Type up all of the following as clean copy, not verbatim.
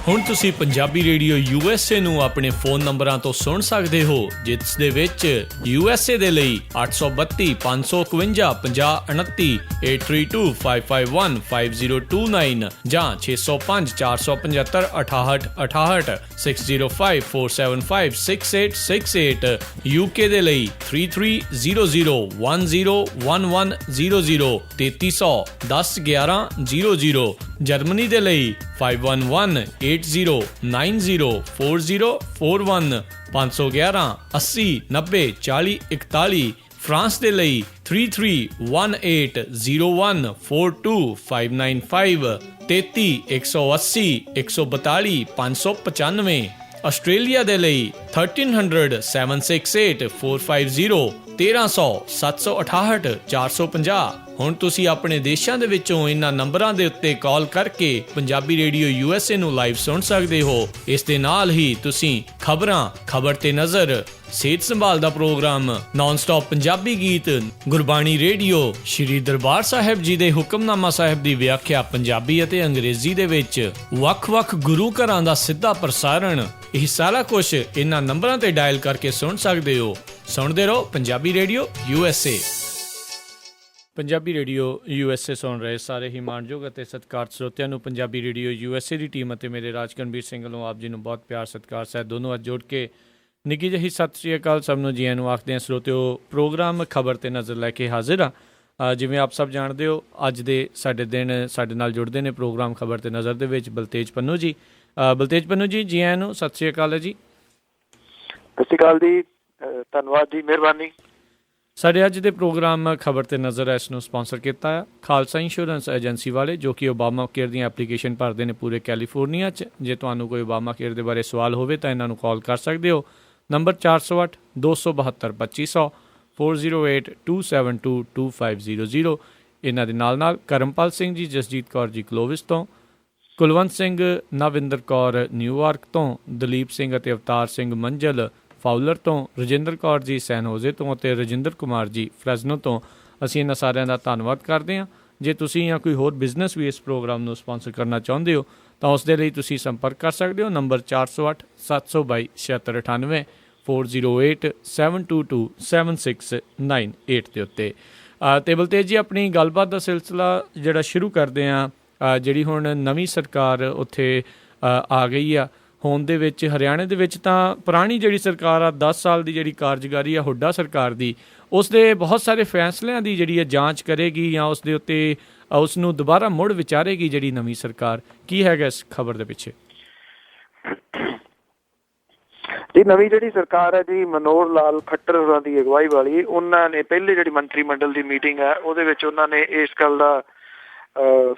ਹੁਣ ਤੁਸੀਂ Punjabi radio USA ਨੂੰ ਆਪਣੇ ਫੋਨ ਨੰਬਰਾਂ ਤੋਂ ਸੁਣ ਸਕਦੇ ਹੋ, ਜਿਸ ਦੇ ਵਿੱਚ USA ਦੇ ਲਈ 832 551 5029, 8325515029 ਜਾਂ 605 475 6868, 6054756868, UK ਦੇ ਲਈ 3300101100, 3300 101100, ਜਰਮਨੀ ਦੇ ਲਈ 51180904041511 80 90 40 41, ਫਰਾਂਸ ਦੇ ਲਈ 3318014255, 33 180 142 595, ਆਸਟ੍ਰੇਲੀਆ ਦੇ ਲਈ 1300 768 450, 1300 768 450। ਹੁਣ ਤੁਸੀਂ ਆਪਣੇ ਦੇਸ਼ਾਂ ਦੇ ਵਿੱਚੋਂ ਇਹਨਾਂ ਨੰਬਰਾਂ ਦੇ ਉੱਤੇ ਕਾਲ ਕਰਕੇ ਪੰਜਾਬੀ ਰੇਡੀਓ USA ਨੂੰ ਲਾਈਵ ਸੁਣ ਸਕਦੇ ਹੋ। ਇਸ ਦੇ ਨਾਲ ਹੀ ਤੁਸੀਂ ਖਬਰਾਂ, ਖਬਰ ਤੇ ਨਜ਼ਰ, ਸਿਹਤ ਸੰਭਾਲ ਦਾ ਪ੍ਰੋਗਰਾਮ, ਨਾਨ ਸਟਾਪ ਪੰਜਾਬੀ ਗੀਤ, ਗੁਰਬਾਣੀ ਰੇਡੀਓ, ਸ਼੍ਰੀ ਦਰਬਾਰ ਸਾਹਿਬ ਜੀ ਦੇ ਹੁਕਮਨਾਮਾ ਸਾਹਿਬ ਦੀ ਵਿਆਖਿਆ ਪੰਜਾਬੀ ਅਤੇ ਅੰਗਰੇਜ਼ੀ ਦੇ ਵਿੱਚ, ਵੱਖ-ਵੱਖ ਗੁਰੂ ਘਰਾਂ ਦਾ ਸਿੱਧਾ ਪ੍ਰਸਾਰਣ, ਇਹ ਸਾਰਾ ਕੁਝ ਇਹਨਾਂ ਨੰਬਰਾਂ ਤੇ ਡਾਇਲ ਕਰਕੇ ਸੁਣ ਸਕਦੇ ਹੋ। ਸੁਣਦੇ ਰਹੋ Punjabi radio USA। Punjabi radio USA ਸੁਣ ਰਹੇ ਸਾਰੇ ਹੀ ਮਾਣਯੋਗ ਅਤੇ ਸਤਿਕਾਰਤ ਸਰੋਤਿਆਂ ਨੂੰ ਪੰਜਾਬੀ ਰੇਡੀਓ USA ਦੀ ਟੀਮ ਅਤੇ ਮੇਰੇ ਰਾਜਕਨਵੀਰ ਸਿੰਘ ਵੱਲੋਂ ਆਪ ਜੀ ਨੂੰ ਬਹੁਤ ਪਿਆਰ ਸਤਿਕਾਰ ਸਾਹਿਬ ਦੋਨੋਂ ਅੱਜ ਜੋੜ ਕੇ ਨਿੱਘੀ ਜਿਹੀ ਸਤਿ ਸ਼੍ਰੀ ਅਕਾਲ ਸਭ ਨੂੰ ਜੀ ਆਇਆਂ ਨੂੰ ਆਖਦੇ ਹਾਂ। ਸਰੋਤਿਓ, ਪ੍ਰੋਗਰਾਮ ਖਬਰ ਤੇ ਨਜ਼ਰ ਲੈ ਕੇ ਹਾਜ਼ਰ ਹਾਂ। ਜਿਵੇਂ ਆਪ ਸਭ ਜਾਣਦੇ ਹੋ, ਅੱਜ ਦੇ ਸਾਡੇ ਦਿਨ ਸਾਡੇ ਨਾਲ ਜੁੜਦੇ ਨੇ ਪ੍ਰੋਗਰਾਮ ਖਬਰ ਤੇ ਨਜ਼ਰ ਦੇ ਵਿੱਚ ਬਲਤੇਜ ਪੰਨੂ ਜੀ। ਬਲਤੇਜ ਪੰਨੂ ਜੀ, ਜੀ ਆਇਆਂ ਨੂੰ, ਸਤਿ ਸ਼੍ਰੀ ਅਕਾਲ ਹੈ ਜੀ। ਸਤਿ ਸ਼੍ਰੀ ਅਕਾਲ ਜੀ, ਧੰਨਵਾਦ ਜੀ, ਮਿਹਰਬਾਨੀ। ਸਾਡੇ ਅੱਜ ਦੇ ਪ੍ਰੋਗਰਾਮ ਖਬਰ ਤੇ ਨਜ਼ਰ ਇਸ ਨੂੰ ਸਪਾਂਸਰ ਕੀਤਾ ਹੈ ਖਾਲਸਾ ਇੰਸ਼ੋਰੈਂਸ ਏਜੰਸੀ ਵਾਲੇ, ਜੋ ਕਿ ਓਬਾਮਾ ਕੇਅਰ ਦੀਆਂ ਐਪਲੀਕੇਸ਼ਨ ਭਰਦੇ ਨੇ ਪੂਰੇ ਕੈਲੀਫੋਰਨੀਆ 'ਚ। ਜੇ ਤੁਹਾਨੂੰ ਕੋਈ ਓਬਾਮਾ ਕੇਅਰ ਦੇ ਬਾਰੇ ਸਵਾਲ ਹੋਵੇ ਤਾਂ ਇਹਨਾਂ ਨੂੰ ਕਾਲ ਕਰ ਸਕਦੇ ਹੋ। ਨੰਬਰ 408 272 2500, 408 272 2500। ਇਹਨਾਂ ਦੇ ਨਾਲ ਨਾਲ ਕਰਮਪਾਲ ਸਿੰਘ ਜੀ, ਜਸਜੀਤ ਕੌਰ ਜੀ ਕਲੋਵਿਸ ਤੋਂ, ਕੁਲਵੰਤ ਸਿੰਘ ਨਵਿੰਦਰ ਕੌਰ ਨਿਊਯਾਰਕ ਤੋਂ, ਦਲੀਪ ਸਿੰਘ ਅਤੇ ਅਵਤਾਰ ਸਿੰਘ ਮੰਜਲ ਫਾਊਲਰ ਤੋਂ, ਰਜਿੰਦਰ ਕੌਰ ਜੀ ਸੈਨ ਹੋਜ਼ੇ ਤੋਂ ਅਤੇ ਰਜਿੰਦਰ ਕੁਮਾਰ ਜੀ ਫਰੈਜ਼ਨੋ ਤੋਂ। ਅਸੀਂ ਇਹਨਾਂ ਸਾਰਿਆਂ ਦਾ ਧੰਨਵਾਦ ਕਰਦੇ ਹਾਂ। ਜੇ ਤੁਸੀਂ ਜਾਂ ਕੋਈ ਹੋਰ ਬਿਜ਼ਨਸ ਵੀ ਇਸ ਪ੍ਰੋਗਰਾਮ ਨੂੰ ਸਪਾਂਸਰ ਕਰਨਾ ਚਾਹੁੰਦੇ ਹੋ ਤਾਂ ਉਸ ਦੇ ਲਈ ਤੁਸੀਂ ਸੰਪਰਕ ਕਰ ਸਕਦੇ ਹੋ। ਨੰਬਰ 408 722 7698, 408 722 7698 ਦੇ ਉੱਤੇ। ਅਤੇ ਬਲਤੇਜ ਜੀ, ਆਪਣੀ ਗੱਲਬਾਤ ਦਾ ਸਿਲਸਿਲਾ ਜਿਹੜਾ ਸ਼ੁਰੂ ਕਰਦੇ ਹਾਂ, ਜਿਹੜੀ ਹੁਣ ਨਵੀਂ ਸਰਕਾਰ ਉੱਥੇ ਆ ਗਈ ਆ ਹੋਂਦ ਦੇ ਵਿੱਚ ਹਰਿਆਣੇ ਦੇ ਵਿੱਚ, ਤਾਂ ਪੁਰਾਣੀ ਜਿਹੜੀ ਸਰਕਾਰ ਆ 10 ਸਾਲ ਦੀ ਜਿਹੜੀ ਕਾਰਜਕਾਰੀ ਆ ਹੁੱਡਾ ਸਰਕਾਰ ਦੀ, ਉਸ ਦੇ ਬਹੁਤ ਸਾਰੇ ਫੈਸਲਿਆਂ ਦੀ ਜਿਹੜੀ ਹੈ ਜਾਂਚ ਕਰੇਗੀ ਜਾਂ ਉਸ ਦੇ ਉੱਤੇ ਉਸ ਨੂੰ ਦੁਬਾਰਾ ਮੁੜ ਵਿਚਾਰੇਗੀ ਜਿਹੜੀ ਨਵੀਂ ਸਰਕਾਰ। ਕੀ ਹੈਗਾ ਇਸ ਖਬਰ ਦੇ ਪਿੱਛੇ? ਜੀ, ਨਵੀਂ ਜਿਹੜੀ ਸਰਕਾਰ ਹੈ ਜੀ, ਮਨੋਹਰ ਲਾਲ ਖੱਟਰ ਹੋਰਾਂ ਦੀ ਅਗਵਾਈ ਵਾਲੀ, ਉਹਨਾਂ ਨੇ ਪਹਿਲੇ ਜਿਹੜੀ ਮੰਤਰੀ ਮੰਡਲ ਦੀ ਮੀਟਿੰਗ ਹੈ ਉਹਦੇ ਵਿੱਚ ਉਹਨਾਂ ਨੇ ਇਸ ਗੱਲ ਦਾ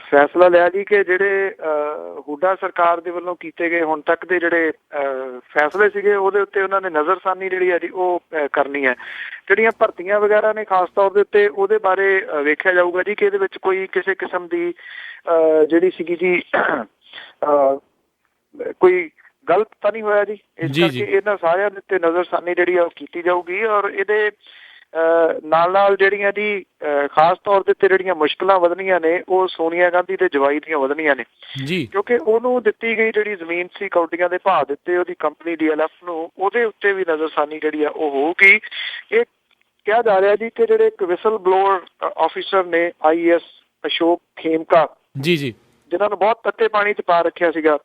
ਫੈਸਲਾ ਲਿਆ ਜੀ ਕਿ ਜਿਹੜੇ ਹੁੱਡਾ ਸਰਕਾਰ ਦੇ ਵੱਲੋਂ ਕੀਤੇ ਗਏ ਹੁਣ ਤੱਕ ਦੇ ਜਿਹੜੇ ਫੈਸਲੇ ਸੀਗੇ ਉਹਦੇ ਉੱਤੇ ਉਹਨਾਂ ਨੇ ਨਜ਼ਰਸਾਨੀ ਜਿਹੜੀ ਹੈ ਜੀ ਉਹ ਕਰਨੀ ਹੈ। ਜਿਹੜੀਆਂ ਭਰਤੀਆਂ ਵਗੈਰਾ ਨੇ ਖਾਸ ਤੌਰ ਦੇ ਉੱਤੇ ਉਹਦੇ ਬਾਰੇ ਵੇਖਿਆ ਜਾਊਗਾ ਜੀ ਕਿ ਇਹਦੇ ਵਿੱਚ ਕੋਈ ਕਿਸੇ ਕਿਸਮ ਦੀ ਜਿਹੜੀ ਸੀਗੀ ਜੀ ਕੋਈ ਗਲਤ ਤਾਂ ਨਹੀਂ ਹੋਇਆ ਜੀ। ਇਸ ਕਰਕੇ ਇਹਨਾਂ ਸਾਰਿਆਂ ਦੇ ਉੱਤੇ ਨਜ਼ਰਸਾਨੀ ਜਿਹੜੀ ਆ ਉਹ ਕੀਤੀ ਜਾਊਗੀ। ਔਰ ਇਹਦੇ ਨਾਲ ਨਾਲ ਜਿਹੜੀਆਂ ਜੀ ਖਾਸ ਤੌਰ ਦੇ ਉੱਤੇ ਜਿਹੜੀਆਂ ਮੁਸ਼ਕਿਲਾਂ ਵਧਣੀਆਂ ਨੇ ਉਹ ਸੋਨੀਆ ਗਾਂਧੀ ਦੇ ਜਵਾਈ ਦੀਆਂ ਵਧਣੀਆਂ ਨੇ ਜੀ, ਕਿਉਂਕਿ ਉਹਨੂੰ ਦਿੱਤੀ ਗਈ ਜਿਹੜੀ ਜ਼ਮੀਨ ਸੀ, ਕੌਡੀਆਂ ਦੇ ਭਾਅ ਦਿੱਤੇ ਉਹਦੀ ਕੰਪਨੀ DLF ਨੂੰ, ਉਹਦੇ ਉੱਤੇ ਵੀ ਨਜ਼ਰਸਾਨੀ ਜਿਹੜੀ ਆ ਉਹ ਹੋਊਗੀ। ਇਹ ਕਿਹਾ ਜਾ ਰਿਹਾ ਜੀ ਕਿ ਜਿਹੜੇ ਇੱਕ ਵਿਸਲ ਬਲੋਅਰ ਆਫਿਸਰ ਨੇ IAS ਅਸ਼ੋਕ ਖੇਮਕਾ ਜੀ ਜੀ, ਜਿਨ੍ਹਾਂ ਨੂੰ ਬਹੁਤ ਤੱਤੇ ਪਾਣੀ 'ਚ ਪਾ ਰੱਖਿਆ ਸੀਗਾ,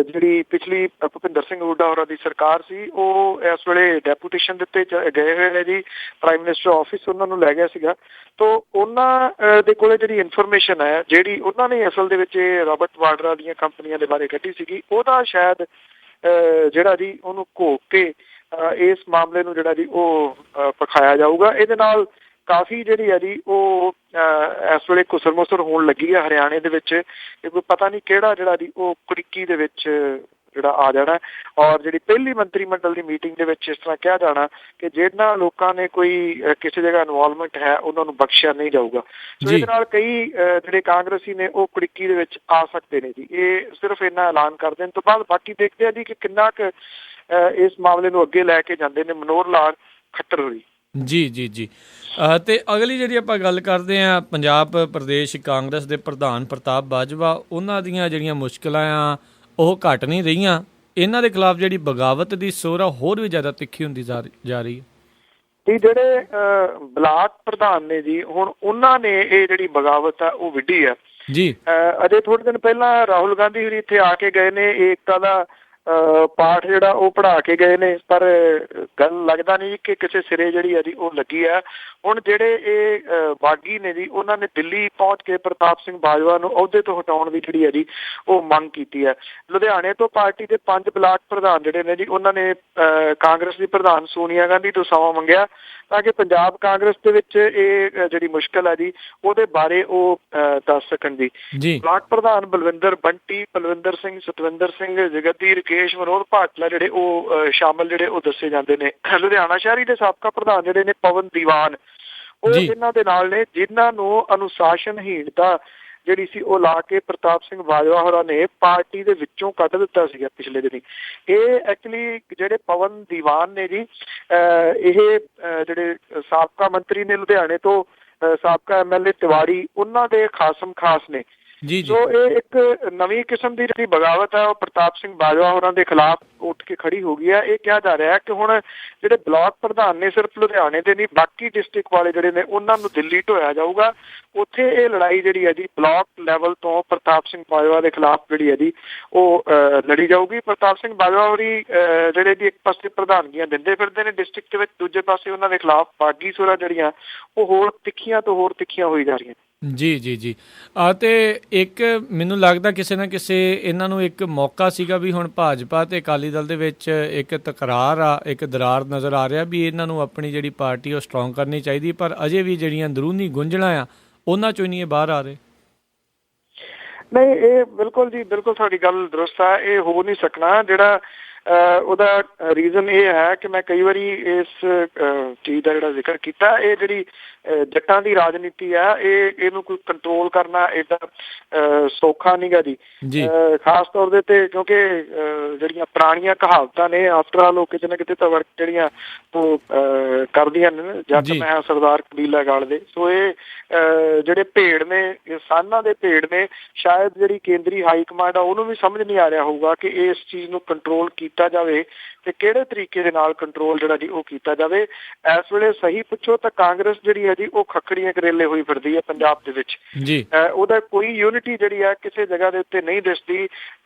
ਜਿਹੜੀ ਪਿਛਲੀ ਭੁਪਿੰਦਰ ਸਿੰਘ ਹੁੱਡਾ ਹੋਰਾਂ ਦੀ ਸਰਕਾਰ ਸੀ, ਉਹ ਇਸ ਵੇਲੇ ਡੈਪੂਟੇਸ਼ਨ ਦੇ ਉੱਤੇ ਗਏ ਹੋਏ ਨੇ ਜੀ ਪ੍ਰਾਈਮ ਮਿਨਿਸਟਰ ਆਫਿਸ, ਉਹਨਾਂ ਨੂੰ ਲੈ ਗਿਆ ਸੀਗਾ। ਤੋ ਉਹਨਾਂ ਦੇ ਕੋਲੇ ਜਿਹੜੀ ਇਨਫੋਰਮੇਸ਼ਨ ਹੈ, ਜਿਹੜੀ ਉਹਨਾਂ ਨੇ ਅਸਲ ਦੇ ਵਿੱਚ ਰਾਬਰਟ ਵਾਡਰਾ ਦੀਆਂ ਕੰਪਨੀਆਂ ਦੇ ਬਾਰੇ ਕੱਢੀ ਸੀਗੀ, ਉਹਦਾ ਸ਼ਾਇਦ ਜਿਹੜਾ ਜੀ ਉਹਨੂੰ ਘੋਕ ਕੇ ਇਸ ਮਾਮਲੇ ਨੂੰ ਜਿਹੜਾ ਜੀ ਉਹ ਪਖਾਇਆ ਜਾਊਗਾ। ਇਹਦੇ ਨਾਲ ਕਾਫੀ ਜਿਹੜੀ ਹੈ ਜੀ ਉਹ ਇਸ ਵੇਲੇ ਘੁਸਰ ਮੁਸਰ ਹੋਣ ਲੱਗੀ ਹੈ ਹਰਿਆਣੇ ਦੇ ਵਿੱਚ। ਇਹ ਕੋਈ ਪਤਾ ਨਹੀਂ ਕਿਹੜਾ ਜਿਹੜਾ ਜੀ ਉਹ ਕੁੜਕੀ ਦੇ ਵਿੱਚ ਜਿਹੜਾ ਆ ਜਾਣਾ। ਔਰ ਜਿਹੜੀ ਪਹਿਲੀ ਮੰਤਰੀ ਮੰਡਲ ਦੀ ਮੀਟਿੰਗ ਦੇ ਵਿੱਚ ਇਸ ਤਰ੍ਹਾਂ ਕਿਹਾ ਜਾਣਾ ਕਿ ਜਿਹਨਾਂ ਲੋਕਾਂ ਨੇ ਕੋਈ ਕਿਸੇ ਜਗ੍ਹਾ ਇਨਵੋਲਵਮੈਂਟ ਹੈ ਉਹਨਾਂ ਨੂੰ ਬਖਸ਼ਿਆ ਨਹੀਂ ਜਾਊਗਾ। ਸੋ ਇਹਦੇ ਨਾਲ ਕਈ ਜਿਹੜੇ ਕਾਂਗਰਸੀ ਨੇ ਉਹ ਕੁੜਕੀ ਦੇ ਵਿੱਚ ਆ ਸਕਦੇ ਨੇ ਜੀ। ਇਹ ਸਿਰਫ ਇੰਨਾ ਐਲਾਨ ਕਰ ਦੇਣ ਤੋਂ ਬਾਅਦ ਬਾਕੀ ਦੇਖਦੇ ਆ ਜੀ ਕਿ ਕਿੰਨਾ ਕੁ ਇਸ ਮਾਮਲੇ ਨੂੰ ਅੱਗੇ ਲੈ ਕੇ ਜਾਂਦੇ ਨੇ ਮਨੋਹਰ ਲਾਲ ਖੱਟਰ ਹੋਰੀ। ਜੀ ਜੀ ਜੀ। ਅਤੇ ਅਗਲੀ ਜਿਹੜੀ ਆਪਾਂ ਗੱਲ ਕਰਦੇ ਹਾਂ, ਪੰਜਾਬ ਪ੍ਰਦੇਸ਼ ਕਾਂਗਰਸ ਦੇ ਪ੍ਰਧਾਨ ਪ੍ਰਤਾਪ ਬਾਜਵਾ, ਉਹਨਾਂ ਦੀਆਂ ਜਿਹੜੀਆਂ ਮੁਸ਼ਕਿਲਾਂ ਆ ਉਹ ਘਟ ਨਹੀਂ ਰਹੀਆਂ, ਇਹਨਾਂ ਦੇ ਖਿਲਾਫ ਜਿਹੜੀ ਬਗਾਵਤ ਦੀ ਸੋਰ ਆ ਹੋਰ ਵੀ ਜ਼ਿਆਦਾ ਤਿੱਖੀ ਹੁੰਦੀ ਜਾ ਰਹੀ ਹੈ। ਤੇ ਜਿਹੜੇ ਬਲਾਕ ਪ੍ਰਧਾਨ ਨੇ ਜੀ, ਹੁਣ ਉਹਨਾਂ ਨੇ ਇਹ ਜਿਹੜੀ ਬਗਾਵਤ ਆ ਉਹ ਵਿੱਢੀ ਆ ਜੀ। ਅਜੇ ਥੋੜੇ ਦਿਨ ਪਹਿਲਾਂ ਰਾਹੁਲ ਗਾਂਧੀ ਹੋਰੀ ਇੱਥੇ ਆ ਕੇ ਗਏ ਨੇ, ਏਕਤਾ ਦਾ ਪਾਠ ਜਿਹੜਾ ਉਹ ਪੜ੍ਹਾ ਕੇ ਗਏ ਨੇ, ਪਰ ਗੱਲ ਲੱਗਦਾ ਨਹੀਂ ਕਿ ਕਿਸੇ ਸਿਰੇ ਜਿਹੜੀ ਆ ਜੀ ਉਹ ਲੱਗੀ ਆ। ਹੁਣ ਜਿਹੜੇ ਇਹ ਬਾਗੀ ਨੇ ਜੀ, ਉਹਨਾਂ ਨੇ ਦਿੱਲੀ ਪਹੁੰਚ ਕੇ ਪ੍ਰਤਾਪ ਸਿੰਘ ਬਾਜਵਾ ਨੂੰ ਅਹੁਦੇ ਤੋਂ ਹਟਾਉਣ ਦੀ ਜਿਹੜੀ ਹੈ ਜੀ ਉਹ ਮੰਗ ਕੀਤੀ ਹੈ। ਲੁਧਿਆਣੇ ਤੋਂ ਪਾਰਟੀ ਦੇ 5 ਬਲਾਕ ਪ੍ਰਧਾਨ ਜਿਹੜੇ ਨੇ ਜੀ, ਉਹਨਾਂ ਨੇ ਕਾਂਗਰਸ ਦੀ ਪ੍ਰਧਾਨ ਸੋਨੀਆ ਗਾਂਧੀ ਤੋਂ ਸਮਾਂ ਮੰਗਿਆ ਤਾਂ ਕਿ ਪੰਜਾਬ ਕਾਂਗਰਸ ਦੇ ਵਿੱਚ ਇਹ ਜਿਹੜੀ ਮੁਸ਼ਕਿਲ ਹੈ ਜੀ ਉਹਦੇ ਬਾਰੇ ਉਹ ਦੱਸ ਸਕਣ ਜੀ। ਬਲਾਕ ਪ੍ਰਧਾਨ ਬਲਵਿੰਦਰ ਬੰਟੀ, ਬਲਵਿੰਦਰ ਸਿੰਘ, ਸਤਵਿੰਦਰ ਸਿੰਘ, ਜਗਤੀ, ਰਕੇਸ਼, ਮਨੋਹਰ ਭਾਟਲਾ ਜਿਹੜੇ ਉਹ ਸ਼ਾਮਲ ਜਿਹੜੇ ਉਹ ਦੱਸੇ ਜਾਂਦੇ ਨੇ। ਲੁਧਿਆਣਾ ਸ਼ਹਿਰੀ ਦੇ ਸਾਬਕਾ ਪ੍ਰਧਾਨ ਜਿਹੜੇ ਨੇ ਪਵਨ ਦੀਵਾਨ, ਉਹ ਇਹਨਾਂ ਦੇ ਨਾਲ ਨੇ, ਜਿਨ੍ਹਾਂ ਨੂੰ ਅਨੁਸ਼ਾਸਨਹੀਣਤਾ ਜਿਹੜੀ ਸੀ ਉਹ ਲਾ ਕੇ ਪ੍ਰਤਾਪ ਸਿੰਘ ਬਾਜਵਾ ਹੋਰਾਂ ਨੇ ਪਾਰਟੀ ਦੇ ਵਿੱਚੋਂ ਕੱਢ ਦਿੱਤਾ ਸੀਗਾ ਪਿਛਲੇ ਦਿਨੀ। ਇਹ ਐਕਚੁਅਲੀ ਜਿਹੜੇ ਪਵਨ ਦੀਵਾਨ ਨੇ ਜੀ, ਇਹ ਜਿਹੜੇ ਸਾਬਕਾ ਮੰਤਰੀ ਨੇ ਲੁਧਿਆਣੇ ਤੋਂ, ਸਾਬਕਾ MLA ਤਿਵਾੜੀ, ਉਹਨਾਂ ਦੇ ਖਾਸਮ ਖਾਸ ਨੇ। ਸੋ ਇਹ ਇੱਕ ਨਵੀਂ ਕਿਸਮ ਦੀ ਜਿਹੜੀ ਬਗਾਵਤ ਹੈ ਉਹ ਪ੍ਰਤਾਪ ਸਿੰਘ ਬਾਜਵਾ ਹੋਰਾਂ ਦੇ ਖਿਲਾਫ ਉੱਠ ਕੇ ਖੜੀ ਹੋ ਗਈ ਹੈ। ਇਹ ਕਿਹਾ ਜਾ ਰਿਹਾ ਹੈ ਕਿ ਹੁਣ ਜਿਹੜੇ ਬਲਾਕ ਪ੍ਰਧਾਨ ਨੇ ਸਿਰਫ ਲੁਧਿਆਣੇ ਦੇ ਨਹੀਂ, ਬਾਕੀ ਡਿਸਟ੍ਰਿਕਟ ਵਾਲੇ ਜਿਹੜੇ ਨੇ ਉਹਨਾਂ ਨੂੰ ਦਿੱਲੀ ਢੋਇਆ ਜਾਊਗਾ। ਉੱਥੇ ਇਹ ਲੜਾਈ ਜਿਹੜੀ ਹੈ ਜੀ ਬਲਾਕ ਲੈਵਲ ਤੋਂ ਪ੍ਰਤਾਪ ਸਿੰਘ ਬਾਜਵਾ ਦੇ ਖਿਲਾਫ ਜਿਹੜੀ ਹੈ ਜੀ ਉਹ ਲੜੀ ਜਾਊਗੀ। ਪ੍ਰਤਾਪ ਸਿੰਘ ਬਾਜਵਾ ਹੋਰੀ ਜਿਹੜੇ ਜੀ ਇੱਕ ਪਾਸੇ ਪ੍ਰਧਾਨਗੀਆਂ ਦਿੰਦੇ ਫਿਰਦੇ ਨੇ ਡਿਸਟ੍ਰਿਕਟ ਦੇ ਵਿੱਚ, ਦੂਜੇ ਪਾਸੇ ਉਹਨਾਂ ਦੇ ਖਿਲਾਫ ਬਾਗੀ ਸੁਰਾਂ ਜਿਹੜੀਆਂ ਉਹ ਹੋਰ ਤਿੱਖੀਆਂ ਤੋਂ ਹੋਰ ਤਿੱਖੀਆਂ ਹੋਈ ਜਾ ਰਹੀਆਂ। ਜੀ। ਅਤੇ ਇੱਕ ਮੈਨੂੰ ਲੱਗਦਾ ਕਿਸੇ ਨਾ ਕਿਸੇ ਇਹਨਾਂ ਨੂੰ ਇੱਕ ਮੌਕਾ ਸੀਗਾ ਵੀ ਹੁਣ ਭਾਜਪਾ ਅਤੇ ਅਕਾਲੀ ਦਲ ਦੇ ਵਿੱਚ ਇੱਕ ਤਕਰਾਰ ਆ, ਇੱਕ ਦਰਾਰ ਨਜ਼ਰ ਆ ਰਿਹਾ ਵੀ ਇਹਨਾਂ ਨੂੰ ਆਪਣੀ ਜਿਹੜੀ ਪਾਰਟੀ ਉਹ ਸਟਰੋਂਗ ਕਰਨੀ ਚਾਹੀਦੀ, ਪਰ ਅਜੇ ਵੀ ਜਿਹੜੀਆਂ ਅੰਦਰੂਨੀ ਗੁੰਝਲਾਂ ਆ ਉਹਨਾਂ 'ਚੋਂ ਨਹੀਂ ਇਹ ਬਾਹਰ ਆ ਰਹੇ। ਨਹੀਂ, ਇਹ ਬਿਲਕੁਲ ਜੀ ਬਿਲਕੁਲ ਤੁਹਾਡੀ ਗੱਲ ਦਰੁਸਤ ਆ। ਇਹ ਹੋ ਨਹੀਂ ਸਕਣਾ। ਜਿਹੜਾ ਉਹਦਾ ਰੀਜ਼ਨ ਇਹ ਹੈ ਕਿ ਮੈਂ ਕਈ ਵਾਰੀ ਇਸ ਚੀਜ਼ ਦਾ ਜਿਹੜਾ ਜ਼ਿਕਰ ਕੀਤਾ, ਇਹ ਜਿਹੜੀ ਜੱਟਾਂ ਦੀ ਰਾਜਨੀਤੀ ਆ, ਇਹਨੂੰ ਕੋਈ ਕੰਟਰੋਲ ਕਰਨਾ ਏਡਾ ਸੌਖਾ ਨੀਗਾ ਜੀ। ਖਾਸ ਤੌਰ ਦੇ ਉੱਤੇ ਕਿਉਂਕਿ ਜਿਹੜੀਆਂ ਪੁਰਾਣੀਆਂ ਕਹਾਵਤਾਂ ਨੇ, ਆਫਟਰ ਆਲ ਉਹ ਕਿਤੇ ਨਾ ਕਿਤੇ ਤਾਂ ਵਰਕ ਜਿਹੜੀਆਂ ਉਹ ਕਰਦੀਆਂ ਨੇ, ਜੱਟ ਮੈਂ ਸਰਦਾਰ ਕਬੀਲਾ ਗਾਲ ਦੇ। ਸੋ ਇਹ ਜਿਹੜੇ ਭੇੜ ਨੇ, ਕਿਸਾਨਾਂ ਦੇ ਭੇੜ ਨੇ, ਸ਼ਾਇਦ ਜਿਹੜੀ ਕੇਂਦਰੀ ਹਾਈ ਕਮਾਂਡ ਆ ਉਹਨੂੰ ਵੀ ਸਮਝ ਨਹੀਂ ਆ ਰਿਹਾ ਹੋਊਗਾ ਕਿ ਇਸ ਚੀਜ਼ ਨੂੰ ਕੰਟਰੋਲ ਕੀਤਾ ਜਾਵੇ ਤੇ ਕਿਹੜੇ ਤਰੀਕੇ ਦੇ ਨਾਲ ਕੰਟਰੋਲ ਜਿਹੜਾ ਜੀ ਉਹ ਕੀਤਾ ਜਾਵੇ। ਇਸ ਵੇਲੇ ਸਹੀ ਪੁੱਛੋ ਤਾਂ ਕਾਂਗਰਸ ਜਿਹੜੀ ਹੈ ਜੀ ਉਹ ਖੱਖੜੀਆਂ ਕਰੇਲੇ ਹੋਈ ਫਿਰਦੀ ਹੈ ਪੰਜਾਬ ਦੇ ਵਿੱਚ। ਉਹਦਾ ਕੋਈ ਯੂਨਿਟੀ ਜਿਹੜੀ ਹੈ ਕਿਸੇ ਜਗ੍ਹਾ ਦੇ ਉੱਤੇ ਨਹੀਂ ਦਿਸਦੀ।